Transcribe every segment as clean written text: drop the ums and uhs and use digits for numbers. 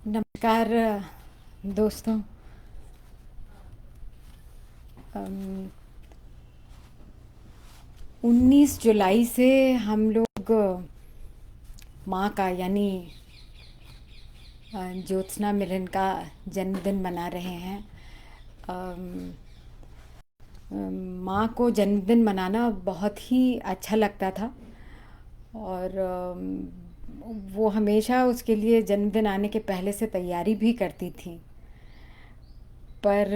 नमस्कार दोस्तों। अम, 19 जुलाई से हम लोग माँ का यानी ज्योत्सना मिलन का जन्मदिन मना रहे हैं। अम, माँ को जन्मदिन मनाना बहुत ही अच्छा लगता था और वो हमेशा उसके लिए जन्मदिन आने के पहले से तैयारी भी करती थी। पर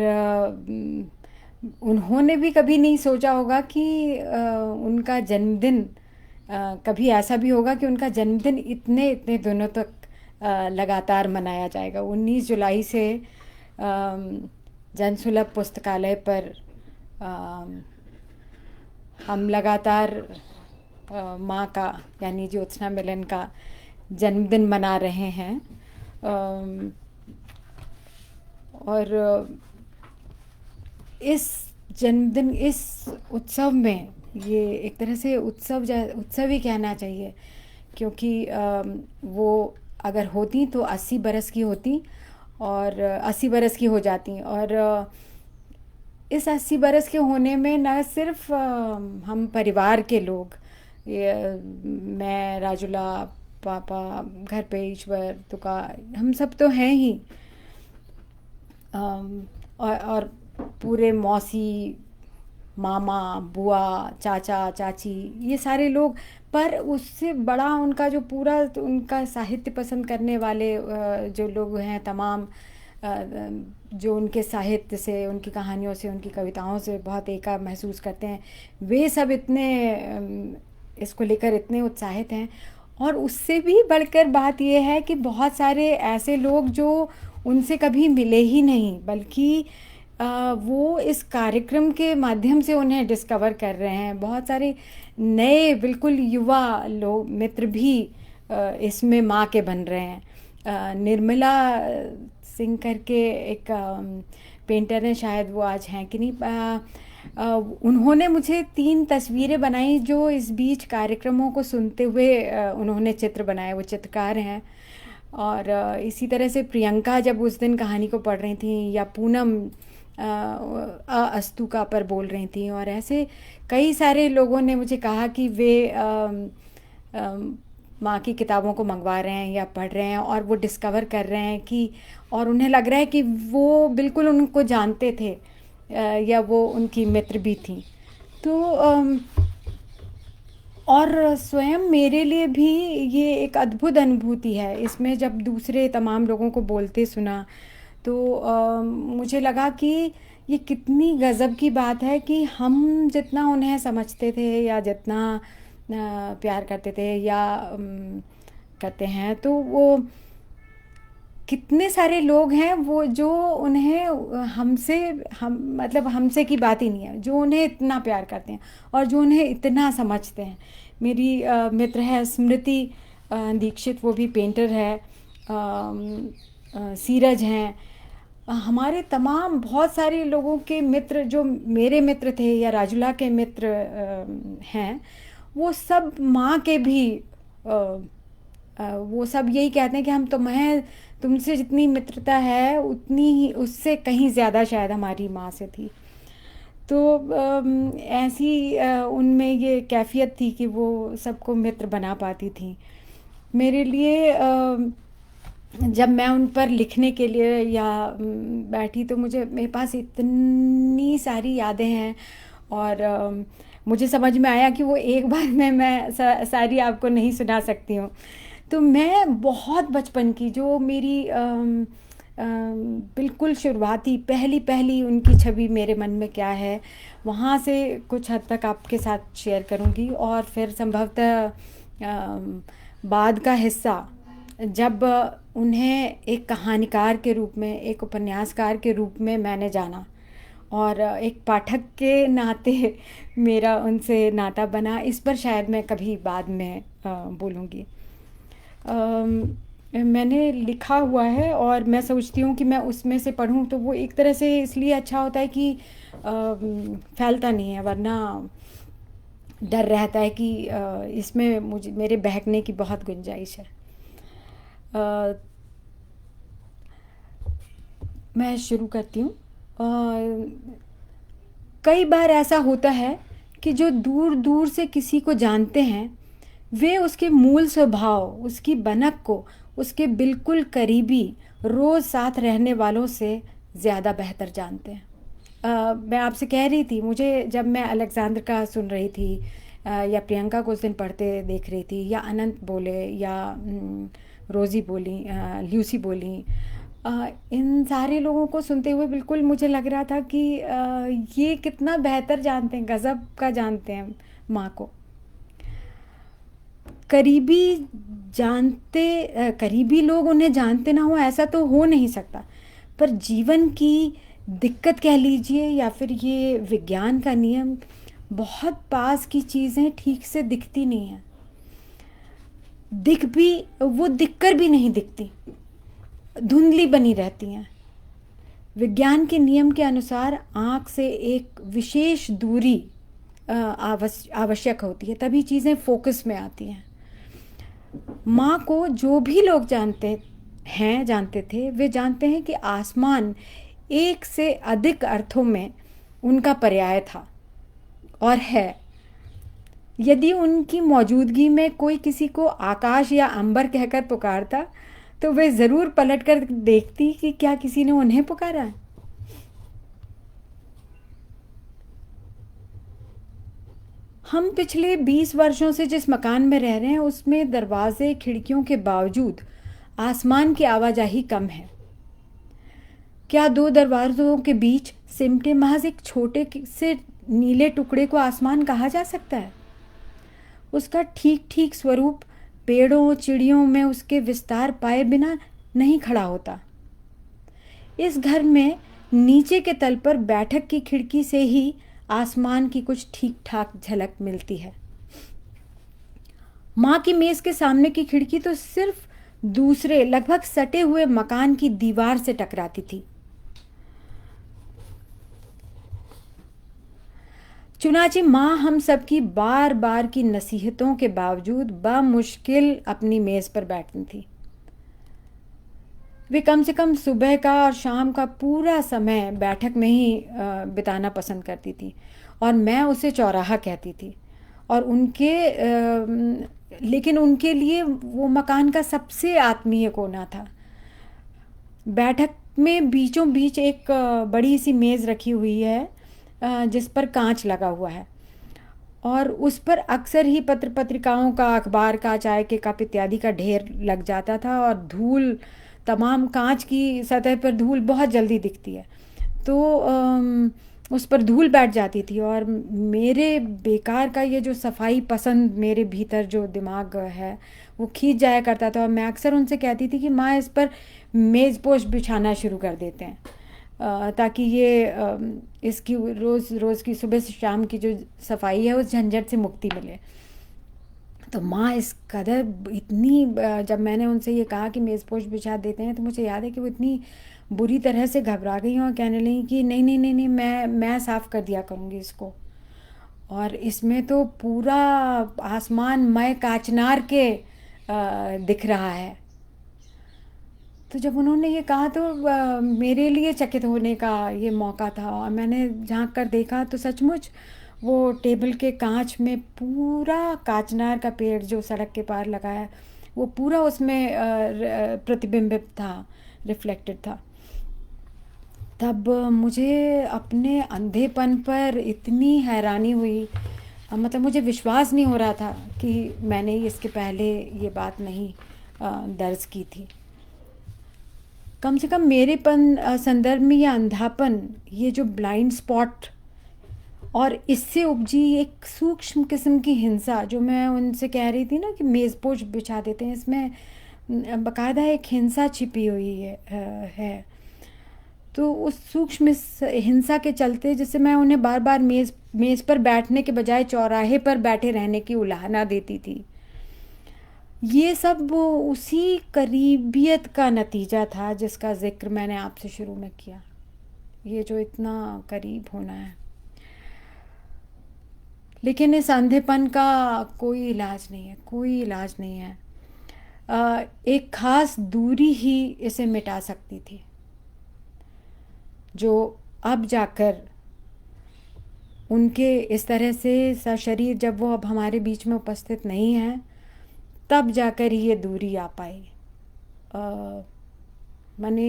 उन्होंने भी कभी नहीं सोचा होगा कि उनका जन्मदिन कभी ऐसा भी होगा कि उनका जन्मदिन इतने इतने दिनों तक लगातार मनाया जाएगा। 19 जुलाई से जनसुलभ पुस्तकालय पर अम, हम लगातार माँ का यानी ज्योत्सना मिलन का जन्मदिन मना रहे हैं। अम, और इस जन्मदिन इस उत्सव में ये एक तरह से उत्सव ही कहना चाहिए, क्योंकि वो अगर होती तो 80 बरस की होती और 80 बरस की हो जाती। और इस 80 बरस के होने में न सिर्फ हम परिवार के लोग, मैं, राजुला, पापा, घर पे ईश्वर, तुका, हम सब तो हैं ही। और पूरे मौसी, मामा, बुआ, चाचा, चाची, ये सारे लोग। पर उससे बड़ा उनका जो पूरा उनका साहित्य पसंद करने वाले जो लोग हैं तमाम, जो उनके साहित्य से, उनकी कहानियों से, उनकी कविताओं से बहुत एका महसूस करते हैं, वे सब इतने इसको लेकर इतने उत्साहित हैं। और उससे भी बढ़कर बात यह है कि बहुत सारे ऐसे लोग जो उनसे कभी मिले ही नहीं, बल्कि वो इस कार्यक्रम के माध्यम से उन्हें डिस्कवर कर रहे हैं। बहुत सारे नए बिल्कुल युवा लोग मित्र भी इसमें माँ के बन रहे हैं। निर्मला सिंह करके एक पेंटर हैं, शायद वो आज हैं कि नहीं। उन्होंने मुझे 3 तस्वीरें बनाई जो इस बीच कार्यक्रमों को सुनते हुए उन्होंने चित्र बनाए। वो चित्रकार हैं। और इसी तरह से प्रियंका जब उस दिन कहानी को पढ़ रही थी, या पूनम अस्तुका पर बोल रही थी, और ऐसे कई सारे लोगों ने मुझे कहा कि वे माँ की किताबों को मंगवा रहे हैं या पढ़ रहे हैं, और वो डिस्कवर कर रहे हैं कि, और उन्हें लग रहा है कि वो बिल्कुल उनको जानते थे, या वो उनकी मित्र भी थी। तो और स्वयं मेरे लिए भी ये एक अद्भुत अनुभूति है। इसमें जब दूसरे तमाम लोगों को बोलते सुना तो मुझे लगा कि ये कितनी गज़ब की बात है कि हम जितना उन्हें समझते थे या जितना प्यार करते थे या करते हैं, तो वो कितने सारे लोग हैं वो जो उन्हें हमसे, हम मतलब हमसे की बात ही नहीं है, जो उन्हें इतना प्यार करते हैं और जो उन्हें इतना समझते हैं। मेरी मित्र है स्मृति दीक्षित, वो भी पेंटर है। सीरज हैं। हमारे तमाम बहुत सारे लोगों के मित्र जो मेरे मित्र थे या राजुला के मित्र हैं, वो सब माँ के भी वो सब यही कहते हैं कि हम तुम्हें, तुमसे जितनी मित्रता है उतनी ही, उससे कहीं ज़्यादा शायद हमारी माँ से थी। तो ऐसी उनमें ये कैफियत थी कि वो सबको मित्र बना पाती थी। मेरे लिए जब मैं उन पर लिखने के लिए या बैठी, तो मुझे, मेरे पास इतनी सारी यादें हैं। और मुझे समझ में आया कि वो एक बार में मैं सारी आपको नहीं सुना सकती हूँ। तो मैं बहुत बचपन की जो मेरी बिल्कुल शुरुआती पहली पहली उनकी छवि मेरे मन में क्या है, वहाँ से कुछ हद तक आपके साथ शेयर करूँगी। और फिर संभवतः बाद का हिस्सा, जब उन्हें एक कहानीकार के रूप में, एक उपन्यासकार के रूप में मैंने जाना, और एक पाठक के नाते मेरा उनसे नाता बना, इस पर शायद मैं कभी बाद में बोलूँगी। मैंने लिखा हुआ है और मैं सोचती हूँ कि मैं उसमें से पढूँ तो वो एक तरह से इसलिए अच्छा होता है कि फैलता नहीं है, वरना डर रहता है कि इसमें मुझे, मेरे बहकने की बहुत गुंजाइश है। मैं शुरू करती हूँ। कई बार ऐसा होता है कि जो दूर दूर से किसी को जानते हैं, वे उसके मूल स्वभाव, उसकी बनक को, उसके बिल्कुल करीबी रोज़ साथ रहने वालों से ज़्यादा बेहतर जानते हैं। मैं आपसे कह रही थी, मुझे जब मैं अलेक्जेंडर का सुन रही थी, या प्रियंका को उस दिन पढ़ते देख रही थी, या अनंत बोले, या रोज़ी बोली, ल्यूसी बोली, इन सारे लोगों को सुनते हुए बिल्कुल मुझे लग रहा था कि ये कितना बेहतर जानते हैं, गज़ब का जानते हैं माँ को। करीबी करीबी लोग उन्हें जानते ना हो, ऐसा तो हो नहीं सकता। पर जीवन की दिक्कत कह लीजिए, या फिर ये विज्ञान का नियम, बहुत पास की चीज़ें ठीक से दिखती नहीं हैं। वो दिखकर भी नहीं दिखती, धुंधली बनी रहती हैं। विज्ञान के नियम के अनुसार आँख से एक विशेष दूरी आवश्यक होती है, तभी चीज़ें फोकस में आती हैं। माँ को जो भी लोग जानते थे, वे जानते हैं कि आसमान एक से अधिक अर्थों में उनका पर्याय था और है। यदि उनकी मौजूदगी में कोई किसी को आकाश या अंबर कहकर पुकारता, तो वे ज़रूर पलट कर देखती कि क्या किसी ने उन्हें पुकारा है। हम पिछले 20 वर्षों से जिस मकान में रह रहे हैं, उसमें दरवाजे खिड़कियों के बावजूद आसमान की आवाजाही कम है। क्या दो दरवाज़ों के बीच सिमटे महज एक छोटे से नीले टुकड़े को आसमान कहा जा सकता है? उसका ठीक ठीक स्वरूप पेड़ों चिड़ियों में उसके विस्तार पाए बिना नहीं खड़ा होता। इस घर में नीचे के तल पर बैठक की खिड़की से ही आसमान की कुछ ठीक ठाक झलक मिलती है। माँ की मेज़ के सामने की खिड़की तो सिर्फ दूसरे लगभग सटे हुए मकान की दीवार से टकराती थी। चुनाचे माँ हम सबकी बार बार की नसीहतों के बावजूद बामुश्किल अपनी मेज़ पर बैठती थी। वे कम से कम सुबह का और शाम का पूरा समय बैठक में ही बिताना पसंद करती थी, और मैं उसे चौराहा कहती थी। और लेकिन उनके लिए वो मकान का सबसे आत्मीय कोना था। बैठक में बीचों बीच एक बड़ी सी मेज़ रखी हुई है, जिस पर कांच लगा हुआ है, और उस पर अक्सर ही पत्र पत्रिकाओं का, अखबार का, चाय के कप इत्यादि का ढेर लग जाता था, और धूल, तमाम कांच की सतह पर धूल बहुत जल्दी दिखती है, तो उस पर धूल बैठ जाती थी। और मेरे बेकार का ये जो सफाई पसंद मेरे भीतर जो दिमाग है, वो खींच जाया करता था, और मैं अक्सर उनसे कहती थी कि माँ, इस पर मेज़ पोश बिछाना शुरू कर देते हैं, ताकि इसकी रोज़ रोज़ की सुबह से शाम की जो सफाई है, उस झंझट से मुक्ति मिले। तो माँ इस कदर इतनी जब मैंने उनसे ये कहा कि मेज़पोश बिछा देते हैं, तो मुझे याद है कि वो इतनी बुरी तरह से घबरा गई और कहने लगी कि नहीं नहीं नहीं नहीं, मैं साफ़ कर दिया करूँगी इसको, और इसमें तो पूरा आसमान मय काचनार के दिख रहा है। तो जब उन्होंने ये कहा, तो मेरे लिए चकित होने का ये मौका था, और मैंने झांक कर देखा तो सचमुच वो टेबल के कांच में पूरा काचनार का पेड़ जो सड़क के पार लगा है, वो पूरा उसमें प्रतिबिंबित था, रिफ्लेक्टेड था। तब मुझे अपने अंधेपन पर इतनी हैरानी हुई, मतलब मुझे विश्वास नहीं हो रहा था कि मैंने इसके पहले ये बात नहीं दर्ज की थी। कम से कम मेरेपन संदर्भ में यह अंधापन, ये जो ब्लाइंड स्पॉट, और इससे उपजी एक सूक्ष्म किस्म की हिंसा, जो मैं उनसे कह रही थी ना कि मेज़पोश बिछा देते हैं, इसमें बाकायदा एक हिंसा छिपी हुई है। तो उस सूक्ष्म हिंसा के चलते, जैसे मैं उन्हें बार बार मेज़ पर बैठने के बजाय चौराहे पर बैठे रहने की उलाहना देती थी। ये सब वो उसी करीबियत का नतीजा था जिसका जिक्र मैंने आपसे शुरू में किया, ये जो इतना करीब होना है। लेकिन इस अंधेपन का कोई इलाज नहीं है, कोई इलाज नहीं है। एक ख़ास दूरी ही इसे मिटा सकती थी। जो अब जाकर उनके इस तरह से सशरीर, जब वो अब हमारे बीच में उपस्थित नहीं हैं, तब जाकर ये दूरी आ पाई। माने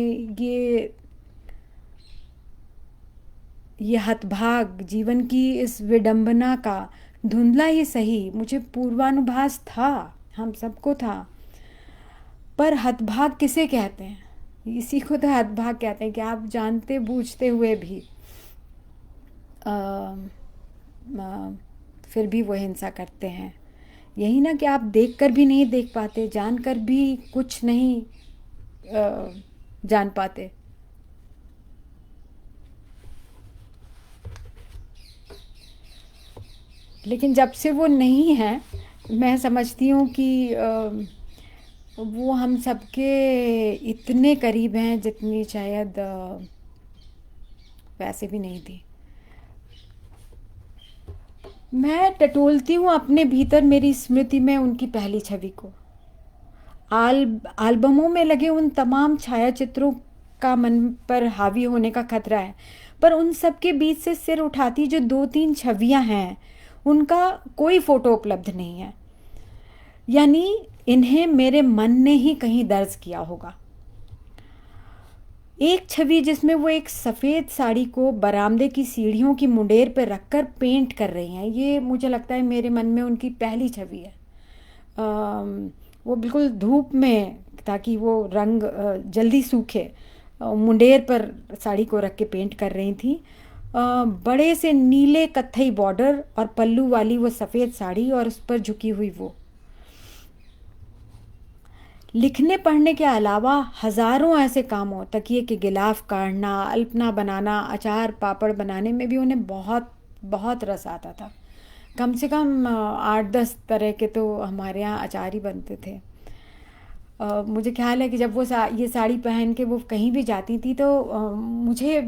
ये हतभाग जीवन की इस विडंबना का धुंधला ही सही मुझे पूर्वानुभास था, हम सबको था। पर हतभाग किसे कहते हैं? इसी को तो हतभाग कहते हैं कि आप जानते बूझते हुए भी फिर भी वो हिंसा करते हैं। यही ना कि आप देखकर भी नहीं देख पाते, जानकर भी कुछ नहीं जान पाते। लेकिन जब से वो नहीं है, मैं समझती हूँ कि वो हम सबके इतने करीब हैं जितनी शायद वैसे भी नहीं थी। मैं टटोलती हूँ अपने भीतर मेरी स्मृति में उनकी पहली छवि को। एल्बमों में लगे उन तमाम छायाचित्रों का मन पर हावी होने का खतरा है, पर उन सब के बीच से सिर उठाती जो 2-3 छवियां हैं, उनका कोई फोटो उपलब्ध नहीं है। यानी इन्हें मेरे मन ने ही कहीं दर्ज किया होगा। एक छवि जिसमें वो एक सफ़ेद साड़ी को बरामदे की सीढ़ियों की मुंडेर पर रखकर पेंट कर रही हैं, ये मुझे लगता है मेरे मन में उनकी पहली छवि है। वो बिल्कुल धूप में, ताकि वो रंग जल्दी सूखे, मुंडेर पर साड़ी को रख के पेंट कर रही थी। बड़े से नीले कत्थई बॉर्डर और पल्लू वाली वो सफ़ेद साड़ी और उस पर झुकी हुई वो। लिखने पढ़ने के अलावा हज़ारों ऐसे कामों, तकिए के गिलाफ काटना, अल्पना बनाना, अचार पापड़ बनाने में भी उन्हें बहुत बहुत रस आता था। कम से कम 8-10 तरह के तो हमारे यहाँ अचार ही बनते थे। मुझे ख्याल है कि जब वो ये साड़ी पहन के वो कहीं भी जाती थी तो मुझे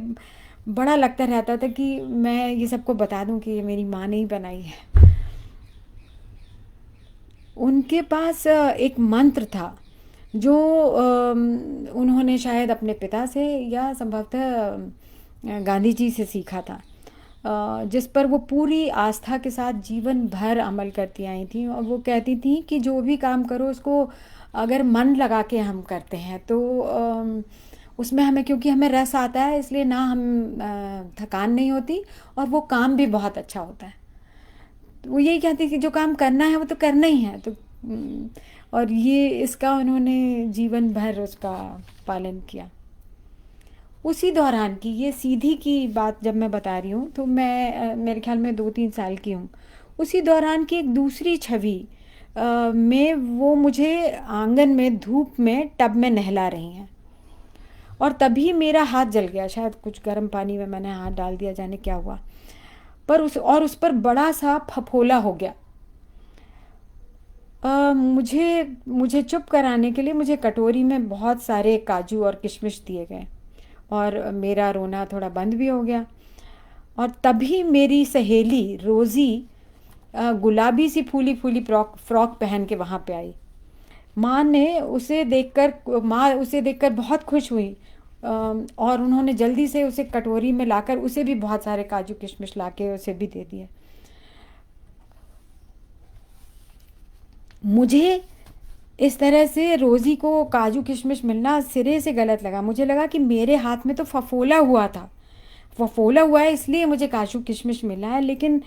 बड़ा लगता रहता था कि मैं ये सबको बता दूं कि ये मेरी माँ ने ही बनाई है। उनके पास एक मंत्र था जो उन्होंने शायद अपने पिता से या संभवतः गांधी जी से सीखा था, जिस पर वो पूरी आस्था के साथ जीवन भर अमल करती आई थी। और वो कहती थी कि जो भी काम करो उसको अगर मन लगा के हम करते हैं तो उसमें हमें, क्योंकि हमें रस आता है, इसलिए ना हम थकान नहीं होती और वो काम भी बहुत अच्छा होता है। तो वो यही कहती कि जो काम करना है वो तो करना ही है। तो और ये इसका उन्होंने जीवन भर उसका पालन किया। उसी दौरान की ये सीधी की बात जब मैं बता रही हूँ तो मैं मेरे ख्याल में 2-3 साल की हूँ। उसी दौरान की एक दूसरी छवि में वो मुझे आंगन में धूप में टब में नहला रही हैं और तभी मेरा हाथ जल गया। शायद कुछ गर्म पानी में मैंने हाथ डाल दिया, जाने क्या हुआ, पर उस पर बड़ा सा फफोला हो गया। मुझे चुप कराने के लिए मुझे कटोरी में बहुत सारे काजू और किशमिश दिए गए और मेरा रोना थोड़ा बंद भी हो गया। और तभी मेरी सहेली रोज़ी गुलाबी सी फूली फूली फ्रॉक पहन के वहाँ पे आई। माँ उसे देखकर बहुत खुश हुई और उन्होंने जल्दी से उसे कटोरी में लाकर उसे भी बहुत सारे काजू किशमिश लाके उसे भी दे दिए। मुझे इस तरह से रोज़ी को काजू किशमिश मिलना सिरे से गलत लगा। मुझे लगा कि मेरे हाथ में तो फफोला हुआ था, फफोला हुआ है इसलिए मुझे काजू किशमिश मिला है, लेकिन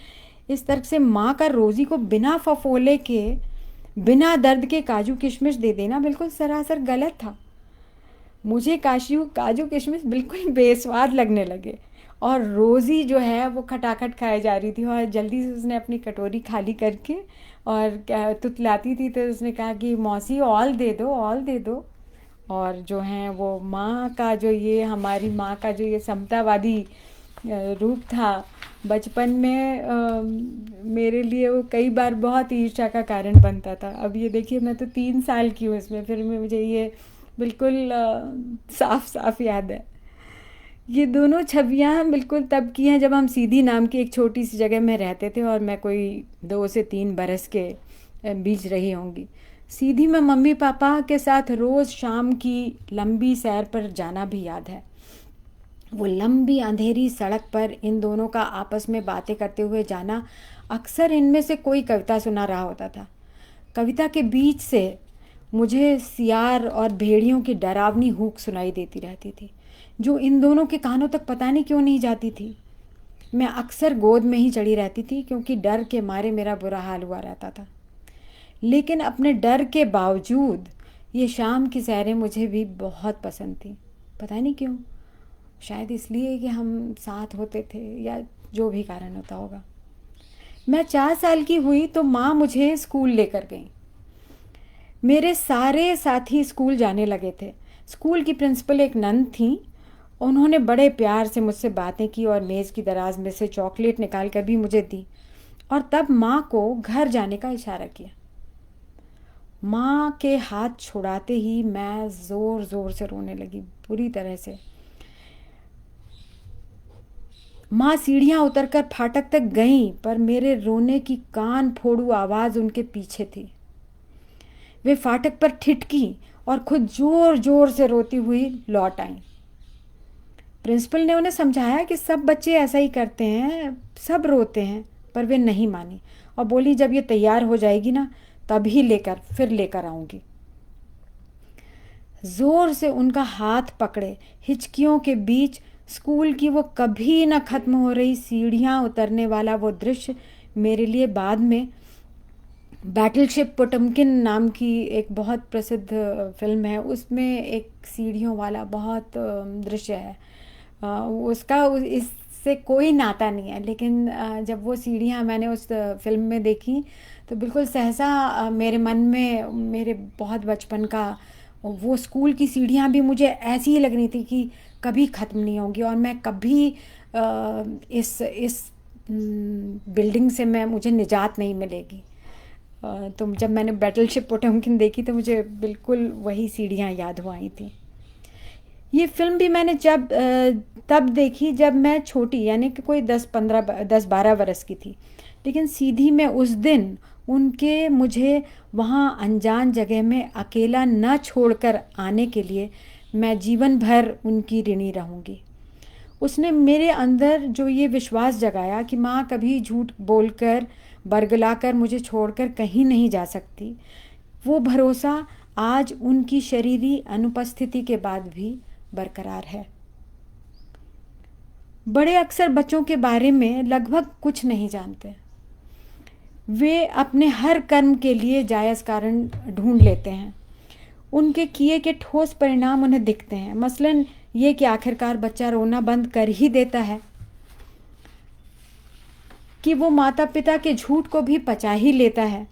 इस तरह से माँ का रोज़ी को बिना फफोले के, बिना दर्द के काजू किशमिश दे देना बिल्कुल सरासर गलत था। मुझे काजू किशमिश बिल्कुल बेस्वाद लगने लगे और रोज़ी जो है वो खटाखट खाए जा रही थी और जल्दी से उसने अपनी कटोरी खाली करके और तुतलाती थी तो उसने कहा कि मौसी ऑल दे दो, ऑल दे दो। और जो हैं वो माँ का जो ये, हमारी माँ का जो ये समतावादी रूप था बचपन में, मेरे लिए वो कई बार बहुत ईर्ष्या का कारण बनता था। अब ये देखिए मैं तो 3 साल की हूँ इसमें, फिर मुझे ये बिल्कुल साफ साफ याद है। ये दोनों छवियाँ बिल्कुल तब की हैं जब हम सीधी नाम की एक छोटी सी जगह में रहते थे और मैं कोई 2 से 3 बरस के बीच रही होंगी। सीधी में मम्मी पापा के साथ रोज़ शाम की लंबी सैर पर जाना भी याद है। वो लंबी अंधेरी सड़क पर इन दोनों का आपस में बातें करते हुए जाना, अक्सर इनमें से कोई कविता सुना रहा होता था। कविता के बीच से मुझे सियार और भेड़ियों की डरावनी हूक सुनाई देती रहती थी, जो इन दोनों के कानों तक पता नहीं क्यों नहीं जाती थी। मैं अक्सर गोद में ही चढ़ी रहती थी, क्योंकि डर के मारे मेरा बुरा हाल हुआ रहता था। लेकिन अपने डर के बावजूद ये शाम की सैरें मुझे भी बहुत पसंद थी। पता नहीं क्यों, शायद इसलिए कि हम साथ होते थे, या जो भी कारण होता होगा। मैं 4 साल की हुई तो माँ मुझे स्कूल लेकर गई। मेरे सारे साथी स्कूल जाने लगे थे। स्कूल की प्रिंसिपल एक नन थी। उन्होंने बड़े प्यार से मुझसे बातें की और मेज़ की दराज में से चॉकलेट निकाल कर भी मुझे दी, और तब माँ को घर जाने का इशारा किया। माँ के हाथ छुड़ाते ही मैं ज़ोर ज़ोर से रोने लगी, बुरी तरह से। माँ सीढ़ियाँ उतरकर फाटक तक गईं, पर मेरे रोने की कान फोड़ू आवाज़ उनके पीछे थी। वे फाटक पर ठिठकी और खुद जोर जोर से रोती हुई लौट आईं। प्रिंसिपल ने उन्हें समझाया कि सब बच्चे ऐसा ही करते हैं, सब रोते हैं, पर वे नहीं मानी और बोली, जब ये तैयार हो जाएगी ना, तभी फिर लेकर आऊँगी। ज़ोर से उनका हाथ पकड़े हिचकियों के बीच स्कूल की वो कभी न ख़त्म हो रही सीढ़ियाँ उतरने वाला वो दृश्य मेरे लिए बाद में बैटलशिप पोटमकिन नाम की एक बहुत प्रसिद्ध फिल्म है, उसमें एक सीढ़ियों वाला बहुत दृश्य है। उसका इससे कोई नाता नहीं है, लेकिन जब वो सीढ़ियाँ मैंने उस फिल्म में देखी तो बिल्कुल सहसा मेरे मन में मेरे बहुत बचपन का वो स्कूल की सीढ़ियाँ भी मुझे ऐसी ही लग रही थी कि कभी ख़त्म नहीं होंगी, और मैं कभी इस बिल्डिंग से मुझे निजात नहीं मिलेगी। तो जब मैंने बैटलशिप पोटमकिन देखी तो मुझे बिल्कुल वही सीढ़ियाँ याद हो आई थी। ये फिल्म भी मैंने तब देखी जब मैं छोटी, यानी कि कोई 10-12 बरस की थी। लेकिन सीधी मैं उस दिन उनके मुझे वहाँ अनजान जगह में अकेला न छोड़कर आने के लिए मैं जीवन भर उनकी ऋणी रहूँगी। उसने मेरे अंदर जो ये विश्वास जगाया कि माँ कभी झूठ बोलकर बरगलाकर मुझे छोड़कर कहीं नहीं जा सकती, वो भरोसा आज उनकी शरीरी अनुपस्थिति के बाद भी बरकरार है। बड़े अक्सर बच्चों के बारे में लगभग कुछ नहीं जानते। वे अपने हर कर्म के लिए जायज़ कारण ढूंढ लेते हैं। उनके किए के ठोस परिणाम उन्हें दिखते हैं। मसलन ये कि आखिरकार बच्चा रोना बंद कर ही देता है, कि वो माता पिता के झूठ को भी पचा ही लेता है।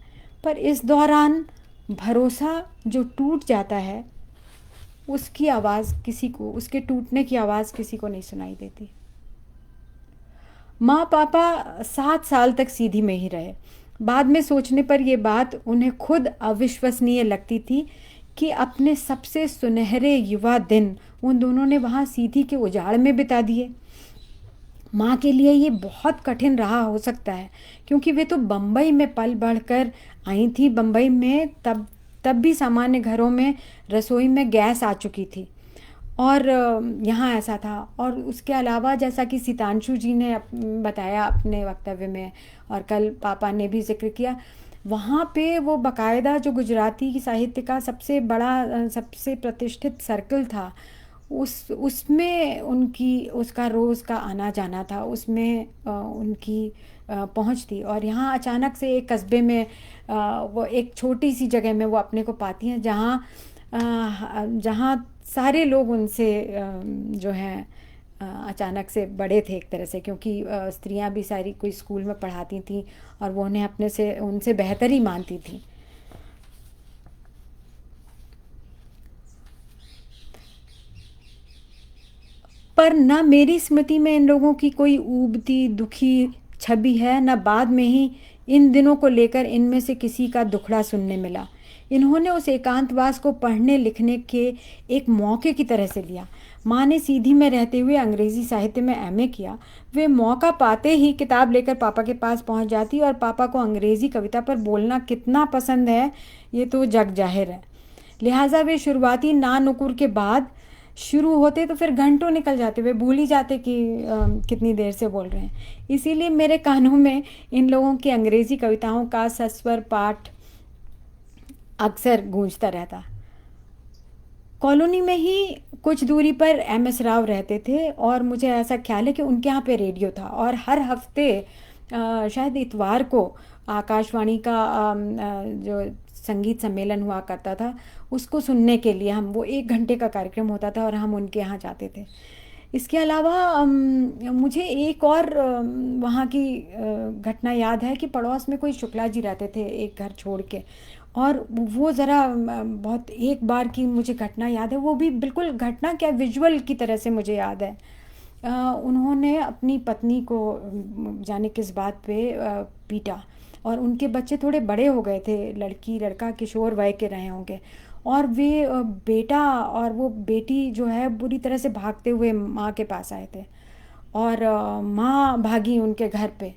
पर इस दौरान भरोसा जो टूट जाता है, उसकी आवाज़ उसके टूटने की आवाज़ किसी को नहीं सुनाई देती। माँ पापा 7 साल तक सीधी में ही रहे। बाद में सोचने पर यह बात उन्हें खुद अविश्वसनीय लगती थी कि अपने सबसे सुनहरे युवा दिन उन दोनों ने वहाँ सीधी के उजाड़ में बिता दिए। माँ के लिए ये बहुत कठिन रहा हो सकता है, क्योंकि वे तो बम्बई में पल बढ़कर आई थी। बम्बई में तब भी सामान्य घरों में रसोई में गैस आ चुकी थी, और यहाँ ऐसा था। और उसके अलावा, जैसा कि सितांशु जी ने बताया अपने वक्तव्य में, और कल पापा ने भी जिक्र किया, वहाँ पे वो बाकायदा जो गुजराती साहित्य का सबसे बड़ा सबसे प्रतिष्ठित सर्कल था, उसमें उसका रोज़ का आना जाना था, उसमें उनकी पहुँच थी। और यहाँ अचानक से एक कस्बे में वो एक छोटी सी जगह में वो अपने को पाती हैं, जहाँ सारे लोग उनसे जो हैं अचानक से बड़े थे एक तरह से, क्योंकि स्त्रियां भी सारी कोई स्कूल में पढ़ाती थीं और वो उन्हें उनसे बेहतर ही मानती थीं। पर न मेरी स्मृति में इन लोगों की कोई ऊबती दुखी छवि है, न बाद में ही इन दिनों को लेकर इनमें से किसी का दुखड़ा सुनने मिला। इन्होंने उस एकांतवास को पढ़ने लिखने के एक मौके की तरह से लिया। माँ ने सीधी में रहते हुए अंग्रेज़ी साहित्य में एमए किया। वे मौका पाते ही किताब लेकर पापा के पास पहुँच जाती, और पापा को अंग्रेज़ी कविता पर बोलना कितना पसंद है ये तो जग जाहिर है। लिहाजा वे शुरुआती ना नुकुर के बाद शुरू होते तो फिर घंटों निकल जाते, वे भूल ही जाते कि कितनी देर से बोल रहे हैं। इसीलिए मेरे कानों में इन लोगों की अंग्रेज़ी कविताओं का सस्वर पाठ अक्सर गूंजता रहता। कॉलोनी में ही कुछ दूरी पर एम एस राव रहते थे, और मुझे ऐसा ख्याल है कि उनके यहाँ पे रेडियो था, और हर हफ्ते शायद इतवार को आकाशवाणी का जो संगीत सम्मेलन हुआ करता था, उसको सुनने के लिए हम, वो 1 घंटे का कार्यक्रम होता था और हम उनके यहाँ जाते थे। इसके अलावा मुझे एक और वहाँ की घटना याद है कि पड़ोस में कोई शुक्ला जी रहते थे एक घर छोड़ के, और वो ज़रा बहुत, एक बार की मुझे घटना याद है, वो भी बिल्कुल घटना क्या, विजुअल की तरह से मुझे याद है। उन्होंने अपनी पत्नी को जाने किस बात पे पीटा, और उनके बच्चे थोड़े बड़े हो गए थे, लड़की लड़का किशोर वय के रहे होंगे, और वे बेटा और वो बेटी जो है बुरी तरह से भागते हुए माँ के पास आए थे, और माँ भागी उनके घर पे।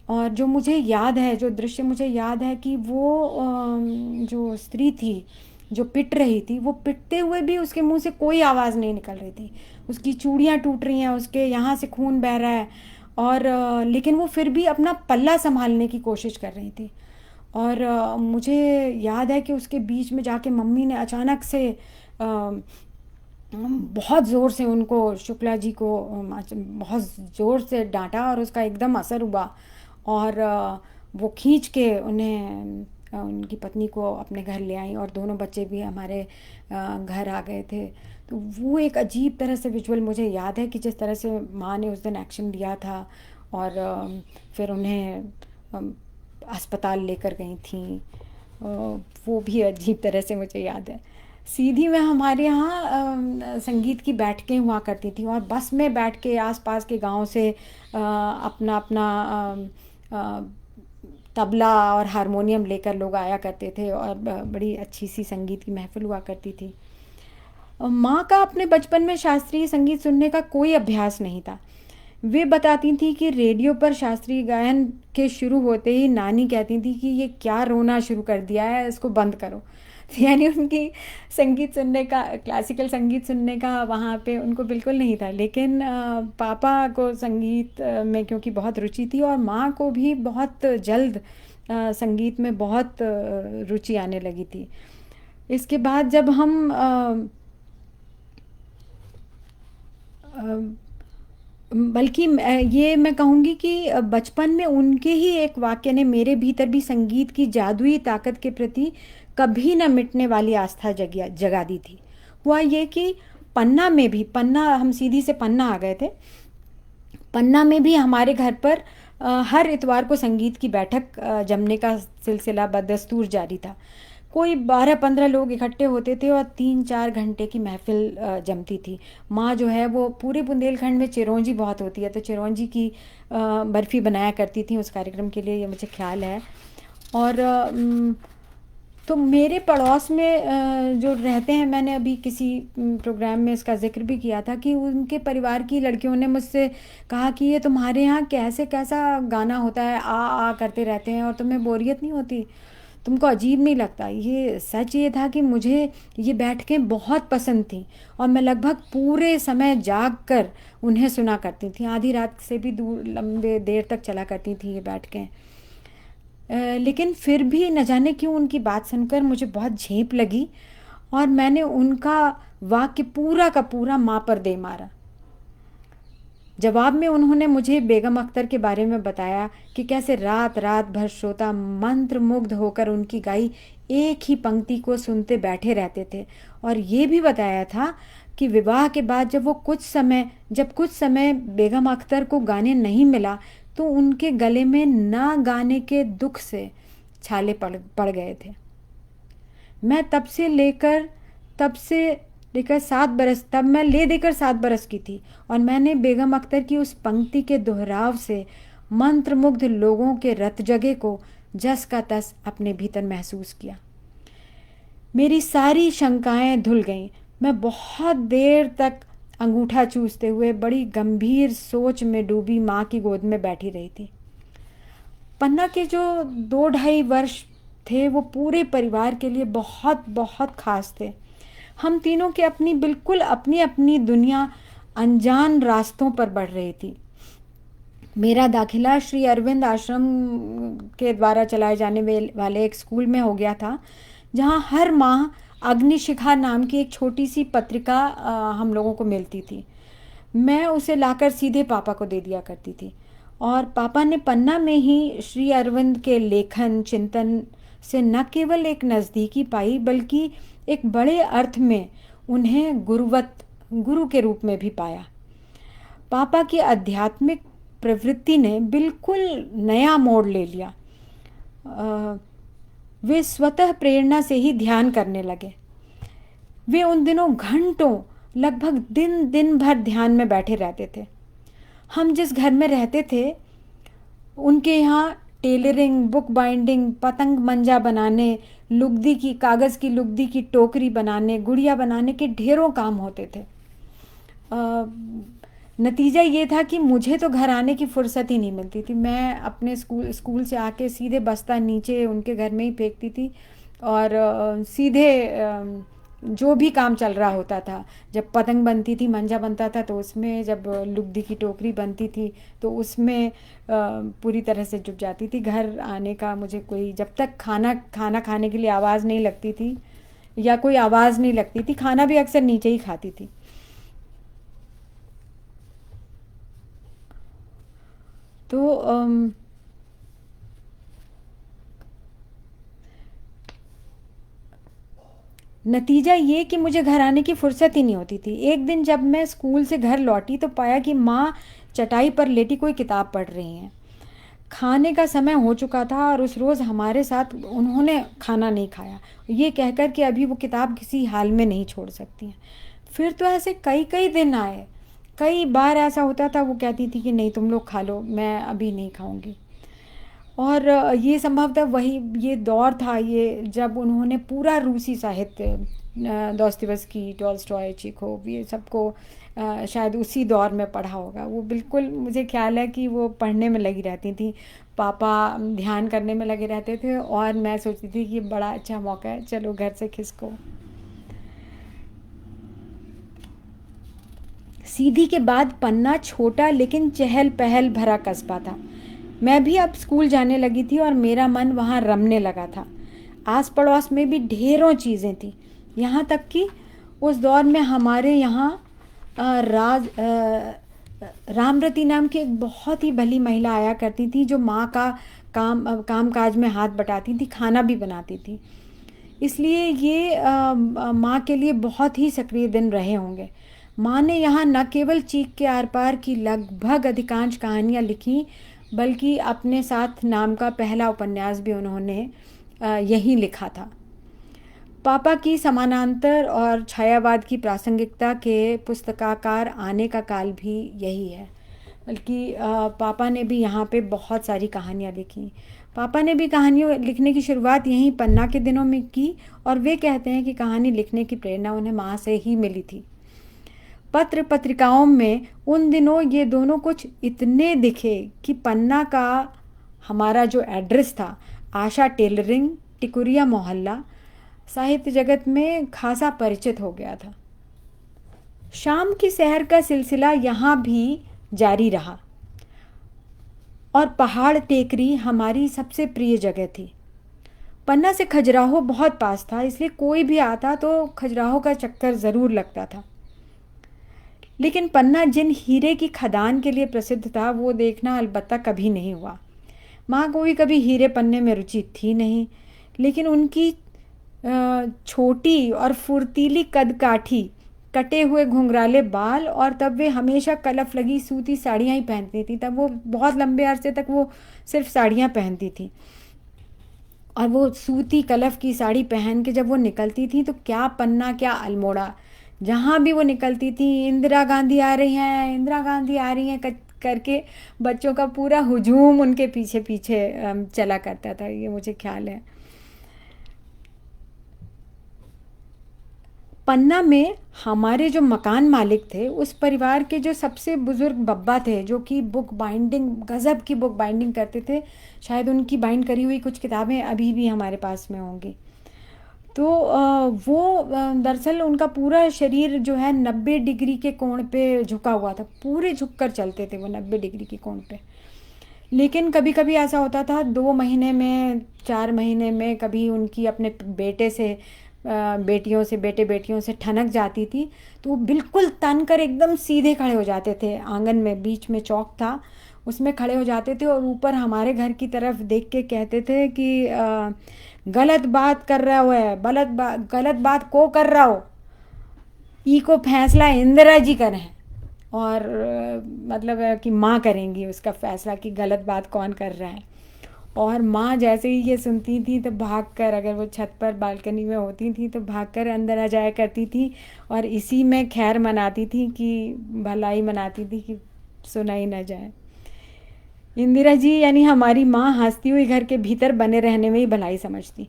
और जो मुझे याद है, जो दृश्य मुझे याद है कि वो जो स्त्री थी जो पिट रही थी, वो पिटते हुए भी उसके मुंह से कोई आवाज़ नहीं निकल रही थी। उसकी चूड़ियाँ टूट रही हैं, उसके यहाँ से खून बह रहा है, और लेकिन वो फिर भी अपना पल्ला संभालने की कोशिश कर रही थी। और मुझे याद है कि उसके बीच में जाके मम्मी ने अचानक से बहुत ज़ोर से उनको, शुक्ला जी को बहुत ज़ोर से डांटा, और उसका एकदम असर हुआ, और वो खींच के उन्हें, उनकी पत्नी को अपने घर ले आई, और दोनों बच्चे भी हमारे घर आ गए थे। तो वो एक अजीब तरह से विजुअल मुझे याद है कि जिस तरह से माँ ने उस दिन एक्शन लिया था, और फिर उन्हें अस्पताल लेकर गई थी। वो भी अजीब तरह से मुझे याद है। सीधी में हमारे यहाँ संगीत की बैठकें हुआ करती थी, और बस में बैठ के आसपास के गांव से अपना अपना तबला और हारमोनियम लेकर लोग आया करते थे, और बड़ी अच्छी सी संगीत की महफिल हुआ करती थी। माँ का अपने बचपन में शास्त्रीय संगीत सुनने का कोई अभ्यास नहीं था। वे बताती थी कि रेडियो पर शास्त्रीय गायन के शुरू होते ही नानी कहती थी कि ये क्या रोना शुरू कर दिया है, इसको बंद करो। यानी उनकी संगीत सुनने का, क्लासिकल संगीत सुनने का वहाँ पे उनको बिल्कुल नहीं था। लेकिन पापा को संगीत में क्योंकि बहुत रुचि थी, और माँ को भी बहुत जल्द संगीत में बहुत रुचि आने लगी थी। इसके बाद जब हम बल्कि ये मैं कहूँगी कि बचपन में उनके ही एक वाक्य ने मेरे भीतर भी संगीत की जादुई ताकत के प्रति कभी न मिटने वाली आस्था जगा दी थी। हुआ ये कि पन्ना में भी, पन्ना, हम सीधी से पन्ना आ गए थे। पन्ना में भी हमारे घर पर हर इतवार को संगीत की बैठक जमने का सिलसिला बदस्तूर जारी था। कोई 12-15 लोग इकट्ठे होते थे, और 3-4 घंटे की महफिल जमती थी। माँ जो है वो पूरे बुंदेलखंड में चिरौंजी बहुत होती है, तो चिरौंजी की बर्फ़ी बनाया करती थी उस कार्यक्रम के लिए, ये मुझे ख्याल है। और तो मेरे पड़ोस में जो रहते हैं, मैंने अभी किसी प्रोग्राम में इसका जिक्र भी किया था कि उनके परिवार की लड़कियों ने मुझसे कहा कि ये तुम्हारे यहाँ कैसे कैसा गाना होता है, आ आ करते रहते हैं, और तुम्हें बोरियत नहीं होती, तुमको अजीब नहीं लगता। ये सच ये था कि मुझे ये बैठकें बहुत पसंद थी, और मैं लगभग पूरे समय जाग कर उन्हें सुना करती थी। आधी रात से भी दूर, लंबे देर तक चला करती थी ये बैठकें। लेकिन फिर भी न जाने क्यों उनकी बात सुनकर मुझे बहुत झेप लगी, और मैंने उनका वाक्य पूरा का पूरा माँ पर दे मारा। जवाब में उन्होंने मुझे बेगम अख्तर के बारे में बताया कि कैसे रात रात भर श्रोता मंत्र मुग्ध होकर उनकी गाई एक ही पंक्ति को सुनते बैठे रहते थे, और ये भी बताया था कि विवाह के बाद जब कुछ समय बेगम अख्तर को गाने नहीं मिला, तो उनके गले में ना गाने के दुख से छाले पड़ गए थे। मैं तब से लेकर 7 बरस, तब मैं ले देकर 7 बरस की थी, और मैंने बेगम अख्तर की उस पंक्ति के दोहराव से मंत्रमुग्ध लोगों के रत जगे को जस का तस अपने भीतर महसूस किया। मेरी सारी शंकाएं धुल गईं। मैं बहुत देर तक अंगूठा चूसते हुए बड़ी गंभीर सोच में डूबी माँ की गोद में बैठी रही थी। पन्ना के जो 2-2.5 वर्ष थे वो पूरे परिवार के लिए बहुत बहुत खास थे। हम तीनों के अपनी बिल्कुल अपनी अपनी दुनिया अनजान रास्तों पर बढ़ रही थी। मेरा दाखिला श्री अरविंद आश्रम के द्वारा चलाए जाने वाले एक स्कूल में हो गया था, जहाँ हर माह अग्निशिखा नाम की एक छोटी सी पत्रिका हम लोगों को मिलती थी। मैं उसे लाकर सीधे पापा को दे दिया करती थी, और पापा ने पन्ना में ही श्री अरविंद के लेखन चिंतन से न केवल एक नज़दीकी पाई, बल्कि एक बड़े अर्थ में उन्हें गुरु के रूप में भी पाया। पापा की आध्यात्मिक प्रवृत्ति ने बिल्कुल नया मोड़ ले लिया। वे स्वतः प्रेरणा से ही ध्यान करने लगे। वे उन दिनों घंटों, लगभग दिन भर ध्यान में बैठे रहते थे। हम जिस घर में रहते थे उनके यहाँ टेलरिंग, बुक बाइंडिंग, पतंग मंजा बनाने, कागज़ की लुगदी की टोकरी बनाने, गुड़िया बनाने के ढेरों काम होते थे। नतीजा ये था कि मुझे तो घर आने की फुर्सत ही नहीं मिलती थी। मैं अपने स्कूल से आके सीधे बस्ता नीचे उनके घर में ही फेंकती थी, और सीधे जो भी काम चल रहा होता था, जब पतंग बनती थी, मंजा बनता था तो उसमें, जब लुगदी की टोकरी बनती थी तो उसमें पूरी तरह से जुट जाती थी। घर आने का मुझे कोई, जब तक खाना खाने के लिए आवाज़ नहीं लगती थी, या कोई आवाज़ नहीं लगती थी, खाना भी अक्सर नीचे ही खाती थी। तो नतीजा ये कि मुझे घर आने की फुर्सत ही नहीं होती थी। एक दिन जब मैं स्कूल से घर लौटी तो पाया कि माँ चटाई पर लेटी कोई किताब पढ़ रही हैं। खाने का समय हो चुका था, और उस रोज़ हमारे साथ उन्होंने खाना नहीं खाया, ये कहकर कि अभी वो किताब किसी हाल में नहीं छोड़ सकती हैं। फिर तो ऐसे कई कई दिन आए, कई बार ऐसा होता था, वो कहती थी कि नहीं तुम लोग खा लो, मैं अभी नहीं खाऊंगी। और ये संभवतः वही ये दौर था, ये जब उन्होंने पूरा रूसी साहित्य, दोस्तोयेवस्की, टॉल्स्टॉय, चेखोव, ये सबको शायद उसी दौर में पढ़ा होगा। वो बिल्कुल, मुझे ख्याल है कि वो पढ़ने में लगी रहती थी, पापा ध्यान करने में लगे रहते थे, और मैं सोचती थी कि बड़ा अच्छा मौका है, चलो घर से खिसको। सीधी के बाद पन्ना छोटा लेकिन चहल पहल भरा कस्बा था। मैं भी अब स्कूल जाने लगी थी और मेरा मन वहाँ रमने लगा था। आस पड़ोस में भी ढेरों चीज़ें थी, यहाँ तक कि उस दौर में हमारे यहाँ रामरती नाम की एक बहुत ही भली महिला आया करती थी, जो माँ का काम काज में हाथ बटाती थी, खाना भी बनाती थी। इसलिए ये माँ के लिए बहुत ही सक्रिय दिन रहे होंगे। माँ ने यहाँ न केवल चीख के आर पार की लगभग अधिकांश कहानियाँ लिखी, बल्कि अपने साथ नाम का पहला उपन्यास भी उन्होंने यहीं लिखा था। पापा की समानांतर और छायावाद की प्रासंगिकता के पुस्तकाकार आने का काल भी यही है। बल्कि पापा ने भी यहाँ पे बहुत सारी कहानियाँ लिखी। पापा ने भी कहानियों लिखने की शुरुआत यहीं पन्ना के दिनों में की, और वे कहते हैं कि कहानी लिखने की प्रेरणा उन्हें माँ से ही मिली थी। पत्र पत्रिकाओं में उन दिनों ये दोनों कुछ इतने दिखे कि पन्ना का हमारा जो एड्रेस था, आशा टेलरिंग, टिकुरिया मोहल्ला, साहित्य जगत में खासा परिचित हो गया था। शाम की सैर का सिलसिला यहाँ भी जारी रहा, और पहाड़ टेकरी हमारी सबसे प्रिय जगह थी। पन्ना से खजुराहो बहुत पास था, इसलिए कोई भी आता तो खजुराहो का चक्कर ज़रूर लगता था। लेकिन पन्ना जिन हीरे की खदान के लिए प्रसिद्ध था, वो देखना अलबत्ता कभी नहीं हुआ। माँ को भी कभी हीरे पन्ने में रुचि थी नहीं, लेकिन उनकी छोटी और फुर्तीली कदकाठी, कटे हुए घुंघराले बाल, और तब वे हमेशा कलफ लगी सूती साड़ियाँ ही पहनती थी। तब वो बहुत लंबे अरसे तक वो सिर्फ साड़ियाँ पहनती थी, और वो सूती कलफ की साड़ी पहन के जब वो निकलती थी तो क्या पन्ना, क्या अल्मोड़ा, जहाँ भी वो निकलती थी, इंदिरा गांधी आ रही हैं, इंदिरा गांधी आ रही हैं करके बच्चों का पूरा हुजूम उनके पीछे पीछे चला करता था, ये मुझे ख्याल है। पन्ना में हमारे जो मकान मालिक थे, उस परिवार के जो सबसे बुजुर्ग बब्बा थे, जो कि बुक बाइंडिंग, गज़ब की बुक बाइंडिंग करते थे। शायद उनकी बाइंड करी हुई कुछ किताबें अभी भी हमारे पास में होंगी। तो वो दरअसल उनका पूरा शरीर जो है 90 डिग्री के कोण पे झुका हुआ था, पूरे झुक कर चलते थे वो 90 डिग्री के कोण पे। लेकिन कभी कभी ऐसा होता था 2 महीने में, 4 महीने में कभी उनकी अपने बेटे से बेटियों से, बेटे बेटियों से ठनक जाती थी, तो वो बिल्कुल तन कर एकदम सीधे खड़े हो जाते थे। आंगन में बीच में चौक था, उसमें खड़े हो जाते थे और ऊपर हमारे घर की तरफ देख के कहते थे कि गलत बात कर रहा हो है, गलत बात को कर रहा हो, ई को फैसला इंदिरा जी करें। और मतलब है कि माँ करेंगी उसका फैसला कि गलत बात कौन कर रहा है। और माँ जैसे ही ये सुनती थी तो भाग कर, अगर वो छत पर बालकनी में होती थी तो भाग कर अंदर आ जाया करती थी और इसी में खैर मनाती थी, कि भलाई मनाती थी कि सुना ही ना जाए। इंदिरा जी यानी हमारी माँ हंसती हुई घर के भीतर बने रहने में ही भलाई समझती।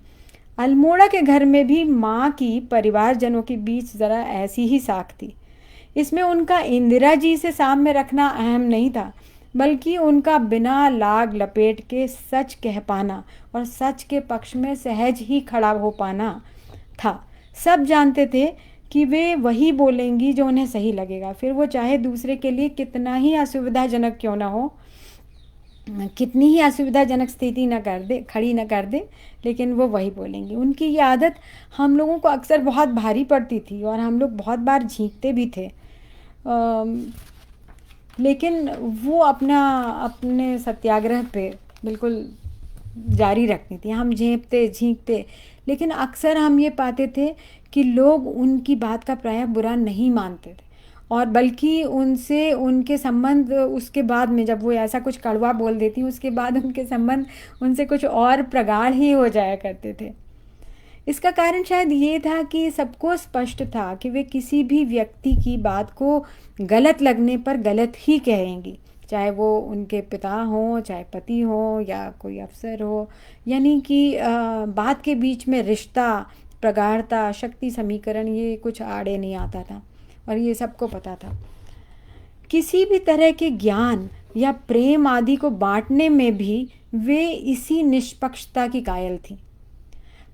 अल्मोड़ा के घर में भी माँ की परिवारजनों के बीच ज़रा ऐसी ही साख थी। इसमें उनका इंदिरा जी से सामने रखना अहम नहीं था, बल्कि उनका बिना लाग लपेट के सच कह पाना और सच के पक्ष में सहज ही खड़ा हो पाना था। सब जानते थे कि वे वही बोलेंगी जो उन्हें सही लगेगा, फिर वो चाहे दूसरे के लिए कितना ही असुविधाजनक क्यों ना हो, कितनी ही असुविधाजनक स्थिति न कर दे, खड़ी न कर दे, लेकिन वो वही बोलेंगी। उनकी ये आदत हम लोगों को अक्सर बहुत भारी पड़ती थी और हम लोग बहुत बार झींकते भी थे। लेकिन वो अपने सत्याग्रह पे बिल्कुल जारी रखती थी। हम झेंपते झींकते, लेकिन अक्सर हम ये पाते थे कि लोग उनकी बात का प्रायः बुरा नहीं मानते थे, और बल्कि उनसे उनके संबंध उसके बाद में, जब वो ऐसा कुछ कड़वा बोल देती, उसके बाद उनके संबंध उनसे कुछ और प्रगाढ़ ही हो जाया करते थे। इसका कारण शायद ये था कि सबको स्पष्ट था कि वे किसी भी व्यक्ति की बात को गलत लगने पर गलत ही कहेंगी, चाहे वो उनके पिता हों, चाहे पति हो या कोई अफसर हो। यानी कि बात के बीच में रिश्ता, प्रगाढ़ता, शक्ति समीकरण, ये कुछ आड़े नहीं आता था और ये सबको पता था। किसी भी तरह के ज्ञान या प्रेम आदि को बांटने में भी वे इसी निष्पक्षता की कायल थी।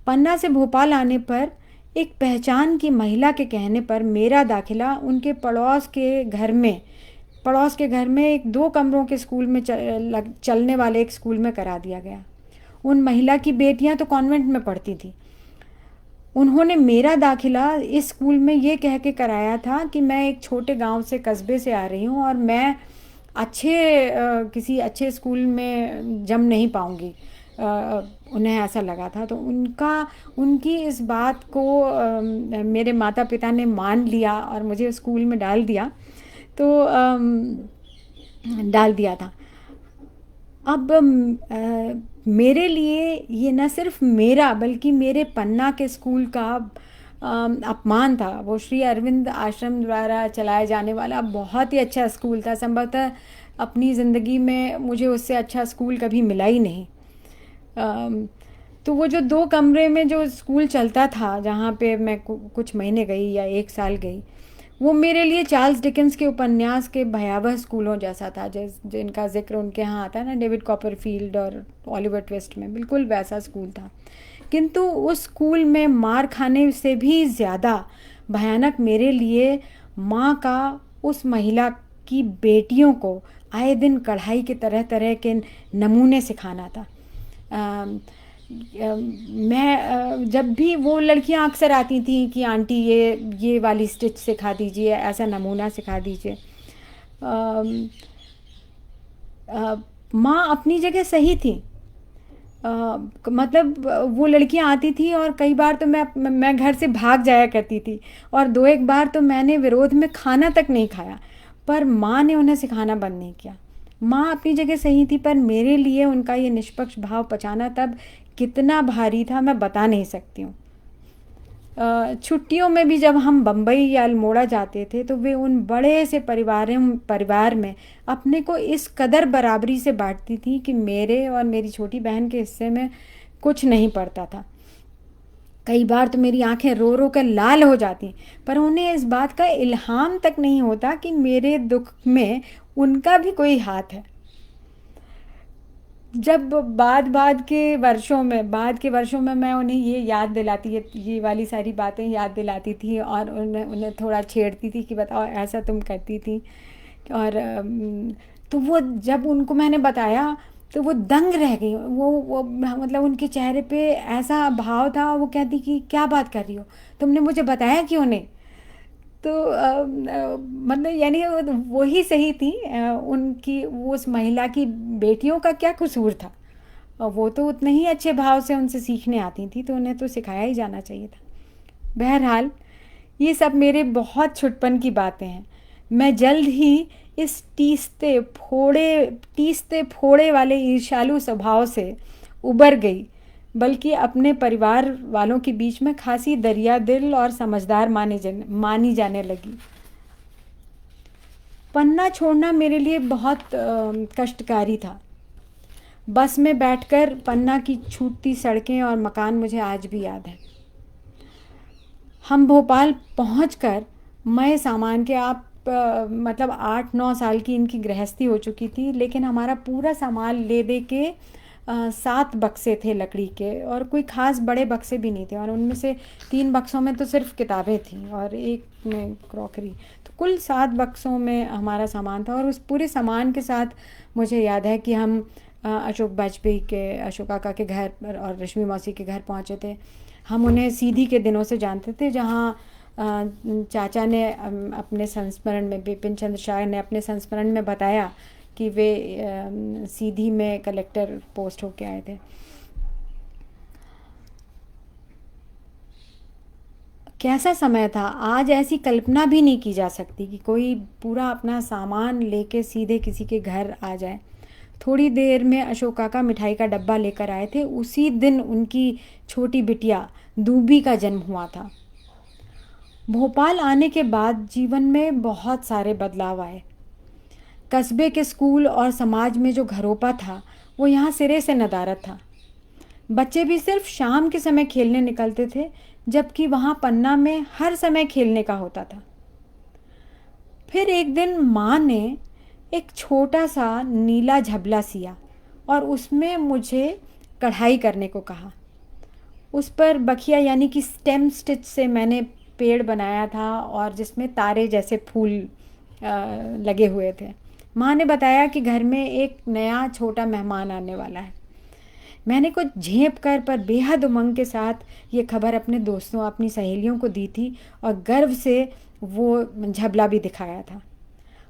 पन्ना से भोपाल आने पर एक पहचान की महिला के कहने पर मेरा दाखिला उनके पड़ोस के घर में एक 2 कमरों के स्कूल में चलने वाले एक स्कूल में करा दिया गया। उन महिला की बेटियां तो कॉन्वेंट में पढ़ती थी। उन्होंने मेरा दाखिला इस स्कूल में ये कह के कराया था कि मैं एक छोटे गांव से, कस्बे से आ रही हूँ और मैं किसी अच्छे स्कूल में जम नहीं पाऊँगी। उन्हें ऐसा लगा था, तो उनकी इस बात को मेरे माता पिता ने मान लिया और मुझे स्कूल में डाल दिया। तो डाल दिया था। अब मेरे लिए ये न सिर्फ मेरा बल्कि मेरे पन्ना के स्कूल का अपमान था। वो श्री अरविंद आश्रम द्वारा चलाया जाने वाला बहुत ही अच्छा स्कूल था। संभवतः अपनी ज़िंदगी में मुझे उससे अच्छा स्कूल कभी मिला ही नहीं। तो वो जो 2 कमरे में जो स्कूल चलता था, जहाँ पे मैं कुछ महीने गई या 1 साल गई, वो मेरे लिए चार्ल्स डिकेंस के उपन्यास के भयावह स्कूलों जैसा था, जिनका जिक्र उनके यहाँ आता है ना, डेविड कॉपरफील्ड और ओलिवर ट्विस्ट में, बिल्कुल वैसा स्कूल था। किंतु उस स्कूल में मार खाने से भी ज़्यादा भयानक मेरे लिए माँ का उस महिला की बेटियों को आए दिन कढ़ाई के तरह तरह के नमूने सिखाना था। मैं जब भी वो लड़कियां अक्सर आती थी कि आंटी ये वाली स्टिच सिखा दीजिए, ऐसा नमूना सिखा दीजिए। माँ अपनी जगह सही थी। मतलब वो लड़कियां आती थी और कई बार तो मैं घर से भाग जाया करती थी, और 2-1 बार तो मैंने विरोध में खाना तक नहीं खाया, पर माँ ने उन्हें सिखाना बंद नहीं किया। माँ अपनी जगह सही थी, पर मेरे लिए उनका ये निष्पक्ष भाव पचाना तब कितना भारी था मैं बता नहीं सकती हूँ। छुट्टियों में भी जब हम बम्बई या अल्मोड़ा जाते थे तो वे उन बड़े से परिवार में अपने को इस कदर बराबरी से बांटती थी कि मेरे और मेरी छोटी बहन के हिस्से में कुछ नहीं पड़ता था। कई बार तो मेरी आंखें रो रो कर लाल हो जाती, पर उन्हें इस बात का इल्हाम तक नहीं होता कि मेरे दुख में उनका भी कोई हाथ है। जब बाद के वर्षों में मैं उन्हें ये याद दिलाती, ये वाली सारी बातें याद दिलाती थी और उन्हें उन्हें थोड़ा छेड़ती थी कि बताओ ऐसा तुम करती थी। और तो वो जब उनको मैंने बताया तो वो दंग रह गई। वो मतलब उनके चेहरे पे ऐसा भाव था, वो कहती कि क्या बात कर रही हो, तुमने मुझे बताया क्यों नहीं। तो मतलब यानी वो ही सही थी। उनकी वो उस महिला की बेटियों का क्या कसूर था। वो तो उतने ही अच्छे भाव से उनसे सीखने आती थी, तो उन्हें तो सिखाया ही जाना चाहिए था। बहरहाल, ये सब मेरे बहुत छुटपन की बातें हैं। मैं जल्द ही इस टीसते फोड़े वाले ईर्ष्यालु स्वभाव से उबर गई, बल्कि अपने परिवार वालों के बीच में खासी दरिया दिल और समझदार मानी जाने लगी। पन्ना छोड़ना मेरे लिए बहुत कष्टकारी था। बस में बैठकर पन्ना की छूटती सड़कें और मकान मुझे आज भी याद है। हम भोपाल पहुंचकर मैं सामान के मतलब 8-9 साल की इनकी गृहस्थी हो चुकी थी, लेकिन हमारा पूरा सामान ले दे के 7 बक्से थे लकड़ी के, और कोई ख़ास बड़े बक्से भी नहीं थे, और उनमें से 3 बक्सों में तो सिर्फ किताबें थीं और एक में क्रॉकरी। तो कुल 7 बक्सों में हमारा सामान था। और उस पूरे सामान के साथ मुझे याद है कि हम अशोक वाजपेयी के, अशोक काका के घर पर और रश्मि मौसी के घर पहुँचे थे। हम उन्हें सीधी के दिनों से जानते थे, जहाँ चाचा ने अपने संस्मरण में, बिपिन चंद्र शाह ने अपने संस्मरण में बताया कि वे सीधी में कलेक्टर पोस्ट होके आए थे। कैसा समय था, आज ऐसी कल्पना भी नहीं की जा सकती कि कोई पूरा अपना सामान लेके सीधे किसी के घर आ जाए। थोड़ी देर में अशोक काका मिठाई का डब्बा लेकर आए थे। उसी दिन उनकी छोटी बिटिया दूबी का जन्म हुआ था। भोपाल आने के बाद जीवन में बहुत सारे बदलाव आए। कस्बे के स्कूल और समाज में जो घरोपा था, वो यहाँ सिरे से नदारद था। बच्चे भी सिर्फ शाम के समय खेलने निकलते थे, जबकि वहाँ पन्ना में हर समय खेलने का होता था। फिर एक दिन माँ ने एक छोटा सा नीला झबला सिया और उसमें मुझे कढ़ाई करने को कहा। उस पर बखिया यानी कि स्टेम स्टिच से मैंने पेड़ बनाया था, और जिसमें तारे जैसे फूल लगे हुए थे। माँ ने बताया कि घर में एक नया छोटा मेहमान आने वाला है। मैंने कुछ झेप कर पर बेहद उमंग के साथ ये खबर अपने दोस्तों, अपनी सहेलियों को दी थी, और गर्व से वो झबला भी दिखाया था।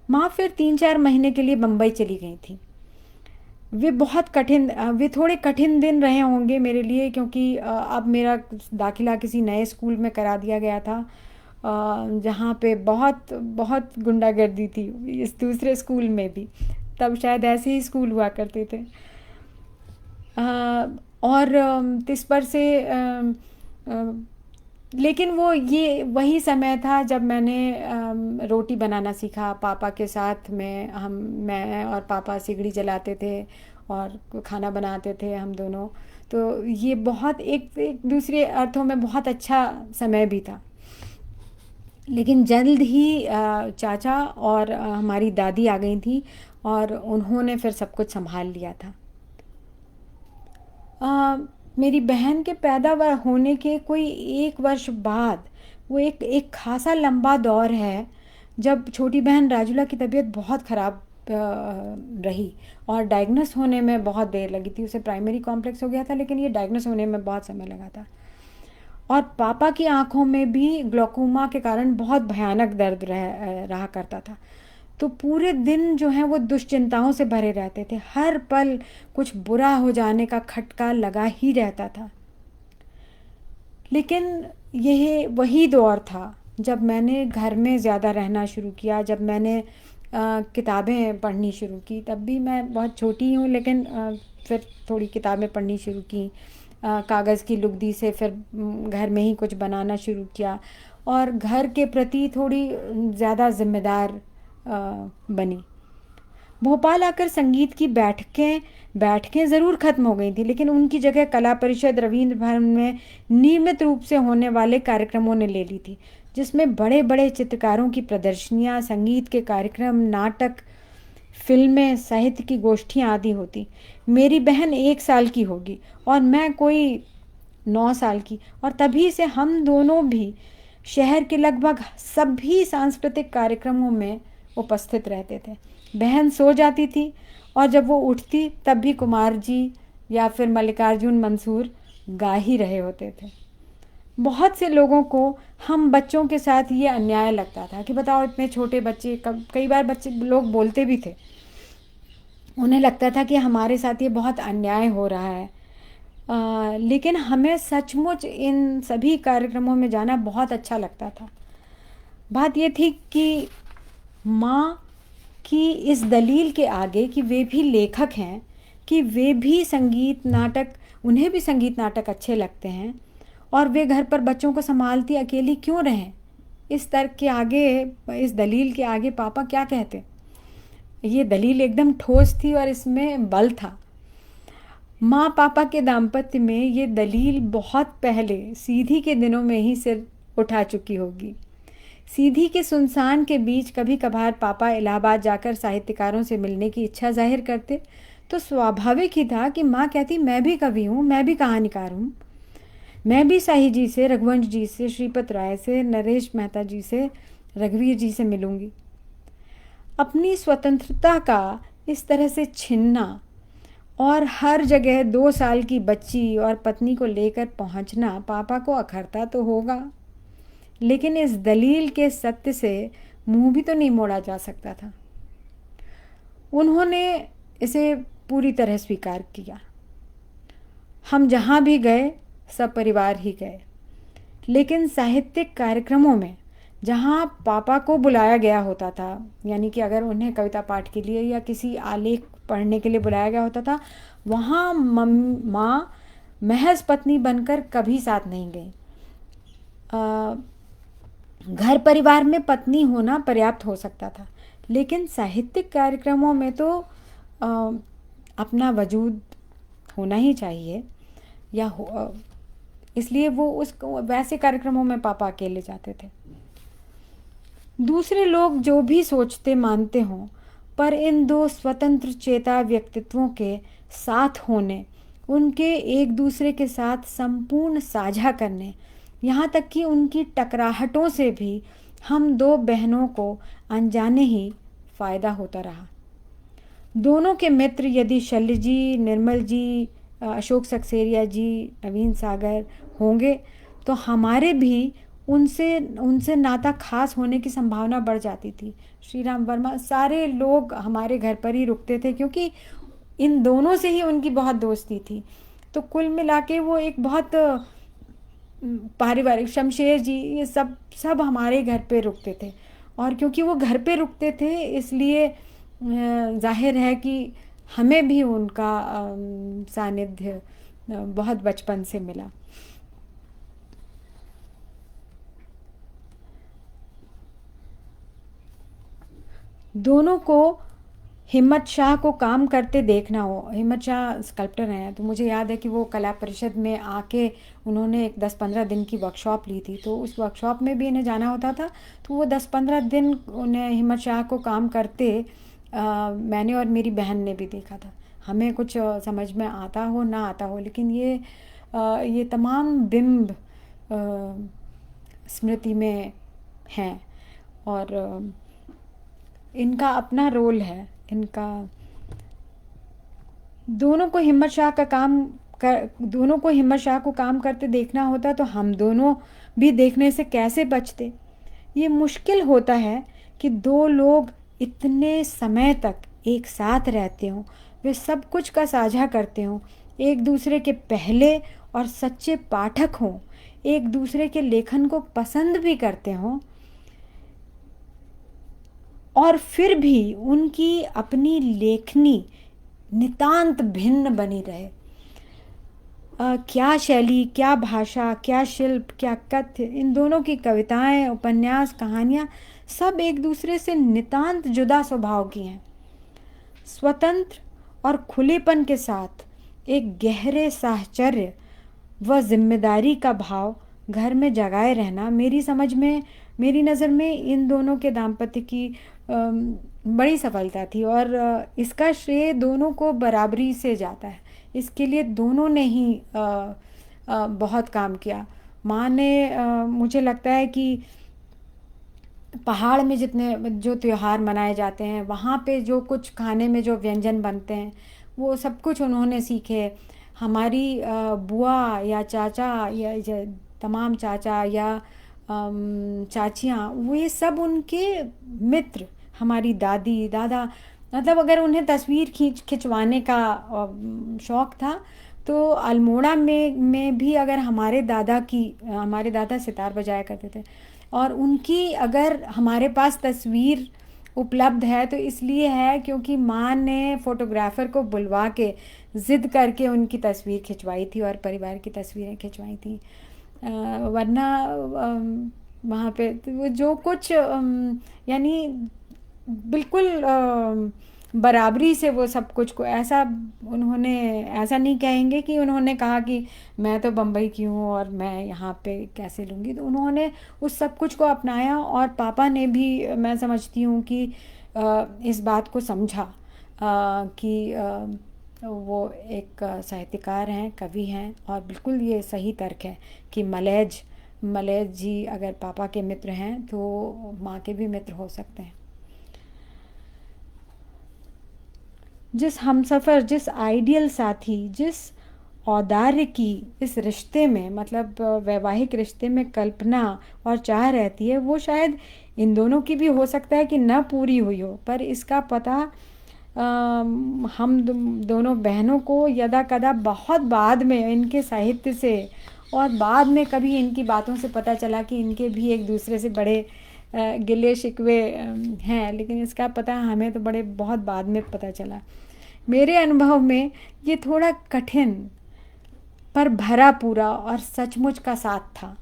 माँ फिर 3-4 महीने के लिए बम्बई चली गई थी। वे थोड़े कठिन दिन रहे होंगे मेरे लिए, क्योंकि अब मेरा दाखिला किसी नए स्कूल में करा दिया गया था, जहाँ पे बहुत बहुत गुंडागर्दी थी। इस दूसरे स्कूल में भी, तब शायद ऐसे ही स्कूल हुआ करते थे। और इस पर से लेकिन वो ये वही समय था जब मैंने रोटी बनाना सीखा पापा के साथ में। मैं और पापा सिगड़ी जलाते थे और खाना बनाते थे हम दोनों। तो ये बहुत एक दूसरे अर्थों में बहुत अच्छा समय भी था। लेकिन जल्द ही चाचा और हमारी दादी आ गई थी, और उन्होंने फिर सब कुछ संभाल लिया था। मेरी बहन के पैदा होने के कोई 1 वर्ष बाद, वो एक खासा लंबा दौर है जब छोटी बहन राजुला की तबीयत बहुत ख़राब रही, और डायग्नोस होने में बहुत देर लगी थी। उसे प्राइमरी कॉम्प्लेक्स हो गया था, लेकिन ये डायग्नोस होने में बहुत समय लगा था। और पापा की आंखों में भी ग्लोकोमा के कारण बहुत भयानक दर्द रहा करता था। तो पूरे दिन जो है वो दुश्चिंताओं से भरे रहते थे। हर पल कुछ बुरा हो जाने का खटका लगा ही रहता था। लेकिन यह वही दौर था जब मैंने घर में ज़्यादा रहना शुरू किया, जब मैंने किताबें पढ़नी शुरू की। तब भी मैं बहुत छोटी हूँ, लेकिन फिर थोड़ी किताबें पढ़नी शुरू की। कागज़ की लुगदी से फिर घर में ही कुछ बनाना शुरू किया, और घर के प्रति थोड़ी ज़्यादा जिम्मेदार बनी। भोपाल आकर संगीत की बैठकें ज़रूर ख़त्म हो गई थी, लेकिन उनकी जगह कला परिषद, रविंद्र भवन में नियमित रूप से होने वाले कार्यक्रमों ने ले ली थी, जिसमें बड़े बड़े चित्रकारों की प्रदर्शनियाँ, संगीत के कार्यक्रम, नाटक, फिल्में, साहित्य की गोष्ठियाँ आदि होती। मेरी बहन 1 साल की होगी और मैं कोई 9 साल की, और तभी से हम दोनों भी शहर के लगभग सभी सांस्कृतिक कार्यक्रमों में उपस्थित रहते थे। बहन सो जाती थी और जब वो उठती तब भी कुमार जी या फिर मल्लिकार्जुन मंसूर गा ही रहे होते थे। बहुत से लोगों को हम बच्चों के साथ ये अन्याय लगता था कि बताओ इतने छोटे बच्चे, कई बार बच्चे लोग बोलते भी थे, उन्हें लगता था कि हमारे साथ ये बहुत अन्याय हो रहा है। लेकिन हमें सचमुच इन सभी कार्यक्रमों में जाना बहुत अच्छा लगता था। बात ये थी कि माँ की इस दलील के आगे कि वे भी लेखक हैं, कि वे भी संगीत नाटक, उन्हें भी संगीत नाटक अच्छे लगते हैं और वे घर पर बच्चों को संभालती अकेली क्यों रहें, इस तर्क के आगे, इस दलील के आगे पापा क्या कहते। ये दलील एकदम ठोस थी और इसमें बल था। माँ पापा के दाम्पत्य में ये दलील बहुत पहले सीधी के दिनों में ही सिर उठा चुकी होगी। सीधी के सुनसान के बीच कभी कभार पापा इलाहाबाद जाकर साहित्यकारों से मिलने की इच्छा जाहिर करते तो स्वाभाविक ही था कि माँ कहती मैं भी कवि हूँ, मैं भी कहानीकार हूँ, मैं भी शाही जी से, रघुवंश जी से, श्रीपत राय से, नरेश मेहता जी से, रघुवीर जी से मिलूंगी। अपनी स्वतंत्रता का इस तरह से छिनना और हर जगह 2 साल की बच्ची और पत्नी को लेकर पहुंचना पापा को अखरता तो होगा, लेकिन इस दलील के सत्य से मुंह भी तो नहीं मोड़ा जा सकता था। उन्होंने इसे पूरी तरह स्वीकार किया। हम जहाँ भी गए सब परिवार ही गए, लेकिन साहित्यिक कार्यक्रमों में जहाँ पापा को बुलाया गया होता था, यानी कि अगर उन्हें कविता पाठ के लिए या किसी आलेख पढ़ने के लिए बुलाया गया होता था, वहाँ माँ महज पत्नी बनकर कभी साथ नहीं गई। घर परिवार में पत्नी होना पर्याप्त हो सकता था, लेकिन साहित्यिक कार्यक्रमों में तो अपना वजूद होना ही चाहिए, या इसलिए वो उस वैसे कार्यक्रमों में पापा अकेले जाते थे। दूसरे लोग जो भी सोचते मानते हों, पर इन 2 स्वतंत्र चेता व्यक्तित्वों के साथ होने, उनके एक दूसरे के साथ संपूर्ण साझा करने, यहाँ तक कि उनकी टकराहटों से भी हम 2 बहनों को अनजाने ही फ़ायदा होता रहा। दोनों के मित्र यदि शल्य जी, निर्मल जी, अशोक सक्सेरिया जी, नवीन सागर होंगे तो हमारे भी उनसे नाता खास होने की संभावना बढ़ जाती थी। श्री राम वर्मा, सारे लोग हमारे घर पर ही रुकते थे क्योंकि इन दोनों से ही उनकी बहुत दोस्ती थी। तो कुल मिला के वो एक बहुत पारिवारिक, शमशेर जी, ये सब हमारे घर पे रुकते थे, और क्योंकि वो घर पे रुकते थे इसलिए जाहिर है कि हमें भी उनका सानिध्य बहुत बचपन से मिला। दोनों को हिम्मत शाह को काम करते देखना हो, हिम्मत शाह स्कल्प्टर हैं, तो मुझे याद है कि वो कला परिषद में आके उन्होंने एक 10-15 दिन की वर्कशॉप ली थी, तो उस वर्कशॉप में भी इन्हें जाना होता था। तो वो 10-15 दिन उन्हें हिम्मत शाह को काम करते मैंने और मेरी बहन ने भी देखा था। हमें कुछ समझ में आता हो ना आता हो, लेकिन ये तमाम बिंब स्मृति में हैं और इनका अपना रोल है। इनका दोनों को हिम्मत शाह को काम करते देखना होता तो हम दोनों भी देखने से कैसे बचते। ये मुश्किल होता है कि 2 लोग इतने समय तक एक साथ रहते हों, वे सब कुछ का साझा करते हों, एक दूसरे के पहले और सच्चे पाठक हों, एक दूसरे के लेखन को पसंद भी करते हों, और फिर भी उनकी अपनी लेखनी नितांत भिन्न बनी रहे। क्या शैली, क्या भाषा, क्या शिल्प, क्या कथ्य, इन दोनों की कविताएं, उपन्यास, कहानियाँ सब एक दूसरे से नितांत जुदा स्वभाव की हैं। स्वतंत्र और खुलेपन के साथ एक गहरे साहचर्य व जिम्मेदारी का भाव घर में जगाए रहना मेरी नज़र में इन दोनों के दाम्पत्य की बड़ी सफलता थी। और इसका श्रेय दोनों को बराबरी से जाता है। इसके लिए दोनों ने ही बहुत काम किया। माँ ने मुझे लगता है कि पहाड़ में जितने जो त्योहार मनाए जाते हैं, वहाँ पे जो कुछ खाने में जो व्यंजन बनते हैं, वो सब कुछ उन्होंने सीखे। हमारी बुआ या चाचा या तमाम चाचा या चाचियाँ, वो ये सब उनके मित्र। हमारी दादी दादा, मतलब अगर उन्हें तस्वीर खिंचवाने का शौक़ था, तो अल्मोड़ा में भी अगर हमारे दादा सितार बजाया करते थे, और उनकी अगर हमारे पास तस्वीर उपलब्ध है तो इसलिए है क्योंकि माँ ने फोटोग्राफर को बुलवा के ज़िद करके उनकी तस्वीर खिंचवाई थी और परिवार की तस्वीरें खिंचवाई थी। वरना वहाँ पे तो वो जो कुछ यानी बिल्कुल बराबरी से वो सब कुछ को ऐसा उन्होंने ऐसा नहीं कहेंगे कि उन्होंने कहा कि मैं तो बम्बई की हूँ और मैं यहाँ पे कैसे लूँगी। तो उन्होंने उस सब कुछ को अपनाया, और पापा ने भी, मैं समझती हूँ कि इस बात को समझा कि वो एक साहित्यकार हैं, कवि हैं, और बिल्कुल ये सही तर्क है कि मलयज जी अगर पापा के मित्र हैं तो माँ के भी मित्र हो सकते हैं। जिस हमसफ़र, जिस आइडियल साथी, जिस औदार्य की इस रिश्ते में, मतलब वैवाहिक रिश्ते में कल्पना और चाह रहती है, वो शायद इन दोनों की भी हो सकता है कि न पूरी हुई हो, पर इसका पता हम दोनों बहनों को यदा कदा बहुत बाद में इनके साहित्य से, और बाद में कभी इनकी बातों से पता चला कि इनके भी एक दूसरे से बड़े गिले शिकवे हैं, लेकिन इसका पता हमें तो बहुत बाद में पता चला। मेरे अनुभव में ये थोड़ा कठिन पर भरा पूरा और सचमुच का साथ था।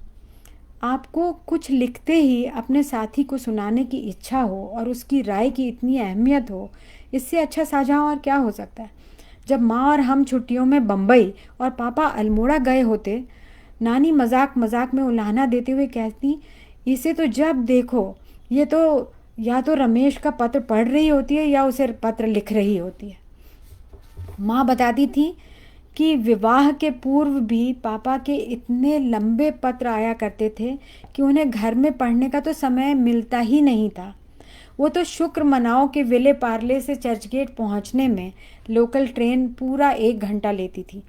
आपको कुछ लिखते ही अपने साथी को सुनाने की इच्छा हो और उसकी राय की इतनी अहमियत हो, इससे अच्छा साझा और क्या हो सकता है। जब माँ और हम छुट्टियों में बम्बई और पापा अल्मोड़ा गए होते, नानी मजाक मजाक में उल्हाना देते हुए कहती, इसे तो जब देखो ये तो या तो रमेश का पत्र पढ़ रही होती है या उसे पत्र लिख रही होती है। माँ बताती थी कि विवाह के पूर्व भी पापा के इतने लंबे पत्र आया करते थे कि उन्हें घर में पढ़ने का तो समय मिलता ही नहीं था। वो तो शुक्र मनाओ के विले पार्ले से चर्चगेट पहुंचने में लोकल ट्रेन पूरा 1 घंटा लेती थी,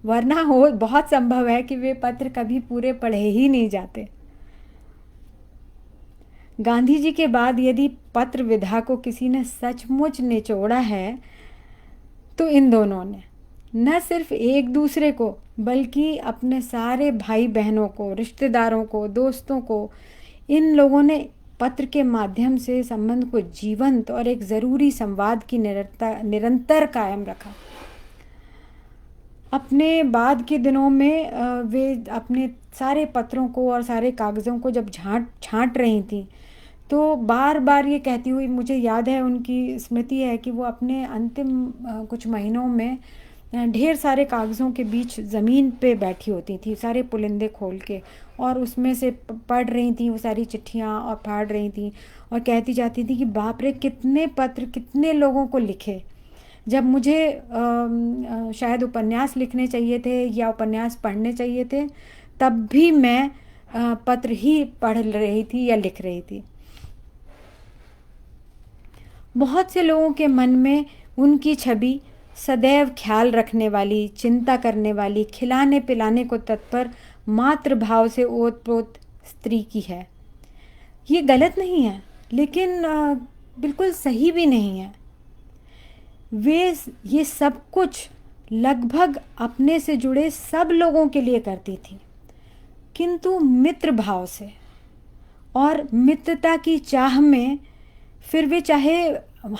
वरना हो बहुत संभव है कि वे पत्र कभी पूरे पढ़े ही नहीं जाते। गांधी जी के बाद यदि पत्र विधा को किसी ने सचमुच निचोड़ा है तो इन दोनों ने, न सिर्फ एक दूसरे को बल्कि अपने सारे भाई बहनों को, रिश्तेदारों को, दोस्तों को, इन लोगों ने पत्र के माध्यम से संबंध को जीवंत और एक ज़रूरी संवाद की निरंतर कायम रखा। अपने बाद के दिनों में वे अपने सारे पत्रों को और सारे कागज़ों को जब छांट रही थी, तो बार बार ये कहती हुई, मुझे याद है, उनकी स्मृति है कि वो अपने अंतिम कुछ महीनों में ढेर सारे कागज़ों के बीच ज़मीन पे बैठी होती थी, सारे पुलिंदे खोल के, और उसमें से पढ़ रही थी वो सारी चिट्ठियाँ और फाड़ रही थी, और कहती जाती थी कि बाप रे, कितने पत्र कितने लोगों को लिखे। जब मुझे शायद उपन्यास लिखने चाहिए थे या उपन्यास पढ़ने चाहिए थे, तब भी मैं पत्र ही पढ़ रही थी या लिख रही थी। बहुत से लोगों के मन में उनकी छवि सदैव ख्याल रखने वाली, चिंता करने वाली, खिलाने पिलाने को तत्पर, मातृभाव से ओतप्रोत स्त्री की है। ये गलत नहीं है, लेकिन बिल्कुल सही भी नहीं है। वे ये सब कुछ लगभग अपने से जुड़े सब लोगों के लिए करती थी, किंतु मित्र भाव से और मित्रता की चाह में। फिर वे चाहे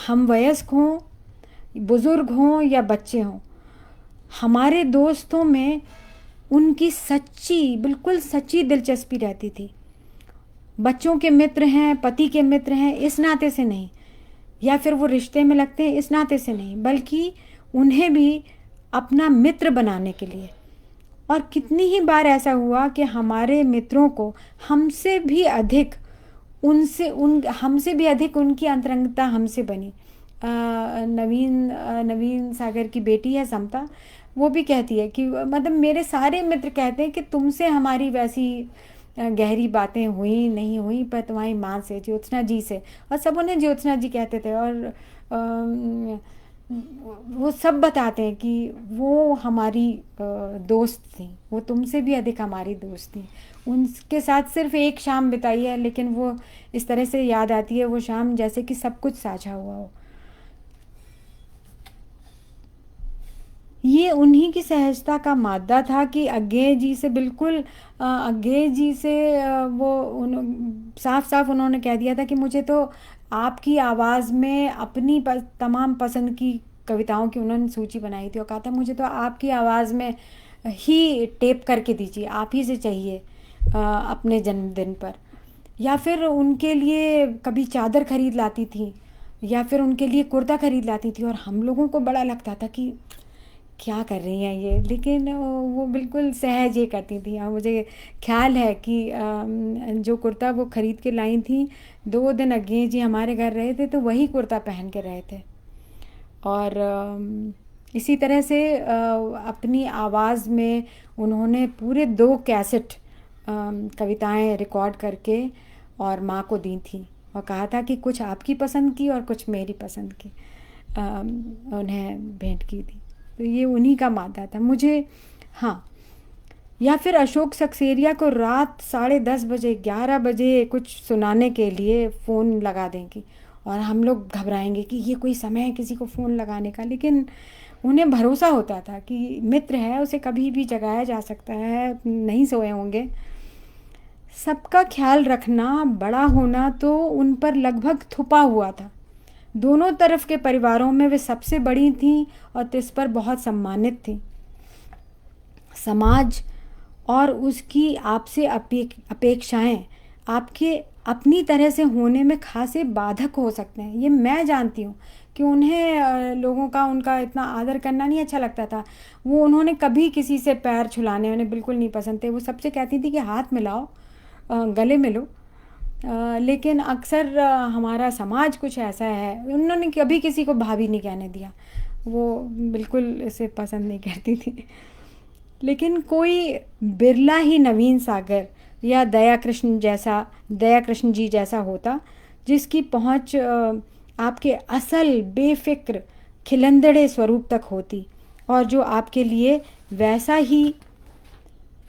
हम वयस्क हों, बुज़ुर्ग हों या बच्चे हों, हमारे दोस्तों में उनकी सच्ची, बिल्कुल सच्ची दिलचस्पी रहती थी। बच्चों के मित्र हैं, पति के मित्र हैं, इस नाते से नहीं, या फिर वो रिश्ते में लगते हैं इस नाते से नहीं, बल्कि उन्हें भी अपना मित्र बनाने के लिए। और कितनी ही बार ऐसा हुआ कि हमारे मित्रों को हमसे भी अधिक उनसे उन हमसे भी अधिक उनकी अंतरंगता हमसे बनी। नवीन सागर की बेटी है समता, वो भी कहती है कि मतलब मेरे सारे मित्र कहते हैं कि तुमसे हमारी वैसी गहरी बातें हुई नहीं हुई, पर तुम्हारी माँ से, ज्योत्सना जी से, और सब उन्हें ज्योत्सना जी कहते थे। और अम, वो सब बताते हैं कि वो हमारी दोस्त थी, वो तुमसे भी अधिक हमारी दोस्त थी। उनके साथ सिर्फ एक शाम बिताई है, लेकिन वो इस तरह से याद आती है वो शाम जैसे कि सब कुछ साझा हुआ हो। ये उन्हीं की सहजता का मादा था कि अज्ञेय जी से बिल्कुल अज्ञेय जी से वो साफ साफ उन्होंने कह दिया था कि मुझे तो आपकी आवाज़ में अपनी तमाम पसंद की कविताओं की उन्होंने सूची बनाई थी, और कहा था मुझे तो आपकी आवाज़ में ही टेप करके दीजिए, आप ही से चाहिए अपने जन्मदिन पर। या फिर उनके लिए कभी चादर खरीद लाती थी, या फिर उनके लिए कुर्ता खरीद लाती थी, और हम लोगों को बड़ा लगता था कि क्या कर रही हैं ये, लेकिन वो बिल्कुल सहज ये करती थी। और मुझे ख्याल है कि जो कुर्ता वो ख़रीद के लाई थी, 2 दिन अज्ञे जी हमारे घर रहे थे तो वही कुर्ता पहन के रहे थे। और इसी तरह से अपनी आवाज़ में उन्होंने पूरे 2 कैसेट कविताएं रिकॉर्ड करके और माँ को दी थी, और कहा था कि कुछ आपकी पसंद की और कुछ मेरी पसंद की उन्हें भेंट की थी। तो ये उन्हीं का मादा था मुझे। हाँ, या फिर अशोक सक्सेरिया को रात 10:30 बजे 11 बजे कुछ सुनाने के लिए फ़ोन लगा देंगी, और हम लोग घबराएंगे कि ये कोई समय है किसी को फ़ोन लगाने का, लेकिन उन्हें भरोसा होता था कि मित्र है, उसे कभी भी जगाया जा सकता है, नहीं सोए होंगे। सबका ख्याल रखना, बड़ा होना तो उन पर लगभग थुपा हुआ था। दोनों तरफ के परिवारों में वे सबसे बड़ी थीं और इस पर बहुत सम्मानित थीं। समाज और उसकी आपसे अपेक्षाएं आपके अपनी तरह से होने में खासे बाधक हो सकते हैं। ये मैं जानती हूँ कि उन्हें लोगों का उनका इतना आदर करना नहीं अच्छा लगता था। वो उन्होंने कभी किसी से पैर छुलाने उन्हें बिल्कुल नहीं पसंद थे। वो सबसे कहती थी कि हाथ मिलाओ, गले मिलो। लेकिन अक्सर हमारा समाज कुछ ऐसा है, उन्होंने कभी किसी को भाभी नहीं कहने दिया, वो बिल्कुल इसे पसंद नहीं करती थी। लेकिन कोई बिरला ही नवीन सागर या दया कृष्ण जी जैसा होता, जिसकी पहुंच आपके असल बेफिक्र खिलंदड़े स्वरूप तक होती, और जो आपके लिए वैसा ही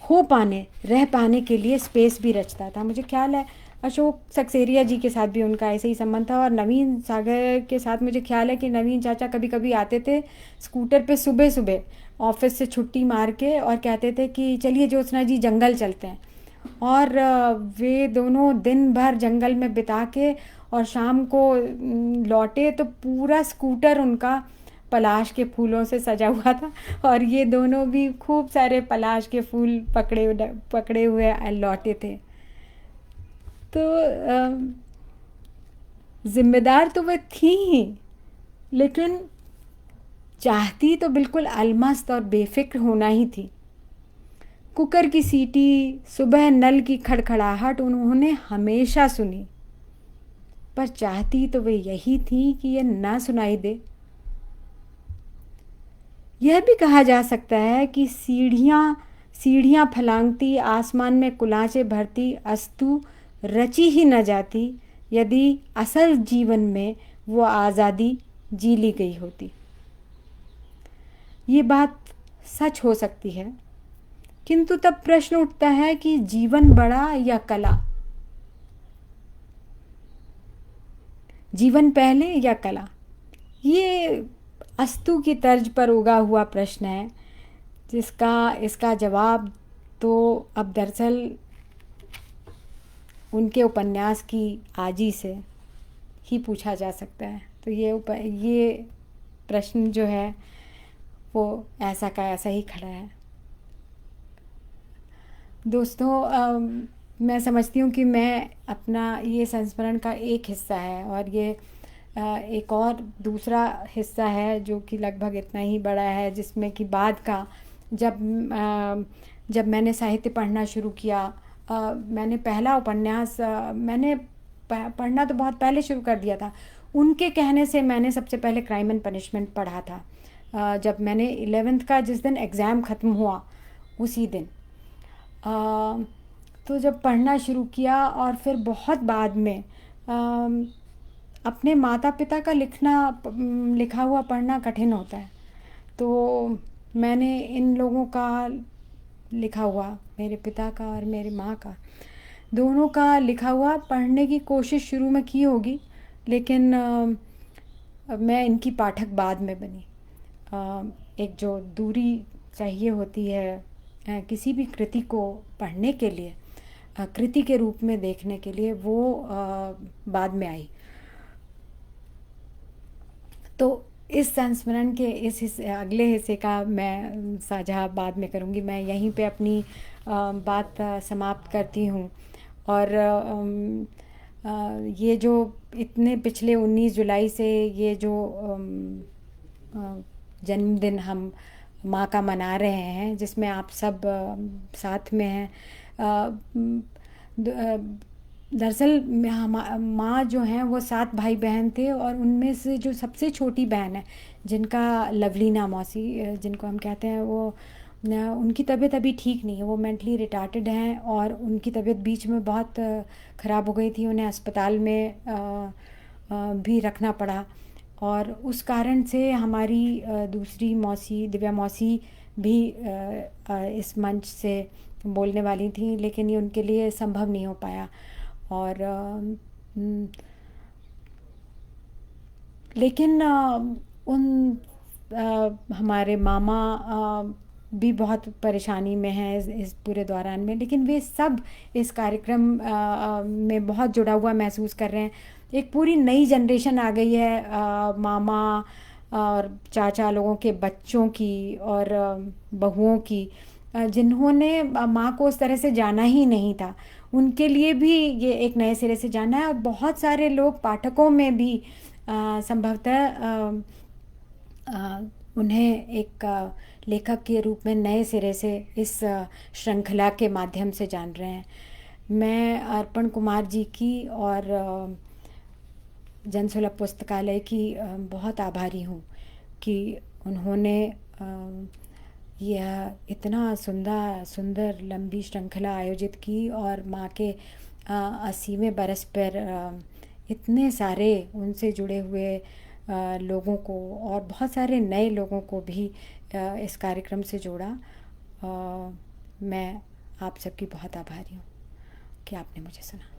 रह पाने के लिए स्पेस भी रचता था। मुझे ख्याल है अशोक सक्सेरिया जी के साथ भी उनका ऐसे ही संबंध था। और नवीन सागर के साथ मुझे ख्याल है कि नवीन चाचा कभी कभी आते थे स्कूटर पे सुबह सुबह ऑफिस से छुट्टी मार के, और कहते थे कि चलिए ज्योत्सना जी जंगल चलते हैं। और वे दोनों दिन भर जंगल में बिता के और शाम को लौटे तो पूरा स्कूटर उनका पलाश के फूलों से सजा हुआ था, और ये दोनों भी खूब सारे पलाश के फूल पकड़े हुए लौटे थे। तो जिम्मेदार तो वह थी ही, लेकिन चाहती तो बिल्कुल अलमस्त और बेफिक्र होना ही थी। कुकर की सीटी, सुबह नल की खड़खड़ाहट उन्होंने हमेशा सुनी, पर चाहती तो वे यही थी कि यह ना सुनाई दे। यह भी कहा जा सकता है कि सीढ़ियाँ फलांगती, आसमान में कुलांचे भरती अस्तु रची ही न जाती यदि असल जीवन में वो आज़ादी जी ली गई होती। ये बात सच हो सकती है, किंतु तब प्रश्न उठता है कि जीवन बड़ा या कला, जीवन पहले या कला? ये अस्तु की तर्ज पर उगा हुआ प्रश्न है, इसका जवाब तो अब दरअसल उनके उपन्यास की आजी से ही पूछा जा सकता है। तो ये प्रश्न जो है वो ऐसा का ऐसा ही खड़ा है। दोस्तों, मैं समझती हूँ कि मैं अपना ये संस्मरण का एक हिस्सा है, और ये एक और दूसरा हिस्सा है जो कि लगभग इतना ही बड़ा है, जिसमें कि बाद का जब मैंने साहित्य पढ़ना शुरू किया, मैंने पहला उपन्यास मैंने पढ़ना तो बहुत पहले शुरू कर दिया था। उनके कहने से मैंने सबसे पहले क्राइम एंड पनिशमेंट पढ़ा था। जब मैंने 11th का जिस दिन एग्ज़ाम ख़त्म हुआ उसी दिन, तो जब पढ़ना शुरू किया और फिर बहुत बाद में अपने माता पिता का लिखा हुआ पढ़ना कठिन होता है। तो मैंने इन लोगों का लिखा हुआ, मेरे पिता का और मेरी माँ का, दोनों का लिखा हुआ पढ़ने की कोशिश शुरू में की होगी, लेकिन मैं इनकी पाठक बाद में बनी। एक जो दूरी चाहिए होती है किसी भी कृति को पढ़ने के लिए, कृति के रूप में देखने के लिए, वो बाद में आई। तो इस संस्मरण के इस अगले हिस्से का मैं साझा बाद में करूँगी। मैं यहीं पे अपनी बात समाप्त करती हूँ। और ये जो इतने पिछले 19 जुलाई से ये जो जन्मदिन हम माँ का मना रहे हैं, जिसमें आप सब साथ में हैं, दरअसल माँ जो हैं वो 7 भाई बहन थे, और उनमें से जो सबसे छोटी बहन है, जिनका लवलीना मौसी जिनको हम कहते हैं, वो उनकी तबीयत अभी ठीक नहीं है, वो मेंटली रिटार्टेड हैं, और उनकी तबीयत बीच में बहुत ख़राब हो गई थी, उन्हें अस्पताल में भी रखना पड़ा। और उस कारण से हमारी दूसरी मौसी दिव्या मौसी भी इस मंच से बोलने वाली थी, लेकिन ये उनके लिए संभव नहीं हो पाया। और लेकिन हमारे मामा भी बहुत परेशानी में हैं इस पूरे दौरान में, लेकिन वे सब इस कार्यक्रम में बहुत जुड़ा हुआ महसूस कर रहे हैं। एक पूरी नई जनरेशन आ गई है, मामा और चाचा लोगों के बच्चों की और बहुओं की, जिन्होंने माँ को उस तरह से जाना ही नहीं था, उनके लिए भी ये एक नए सिरे से जाना है। और बहुत सारे लोग पाठकों में भी संभवतः उन्हें एक लेखक के रूप में नए सिरे से इस श्रृंखला के माध्यम से जान रहे हैं। मैं अर्पण कुमार जी की और जनसुलभ पुस्तकालय की बहुत आभारी हूँ कि उन्होंने यह इतना सुंदर लंबी श्रृंखला आयोजित की, और माँ के 80वें बरस पर इतने सारे उनसे जुड़े हुए लोगों को और बहुत सारे नए लोगों को भी इस कार्यक्रम से जोड़ा। मैं आप सबकी बहुत आभारी हूँ कि आपने मुझे सुना।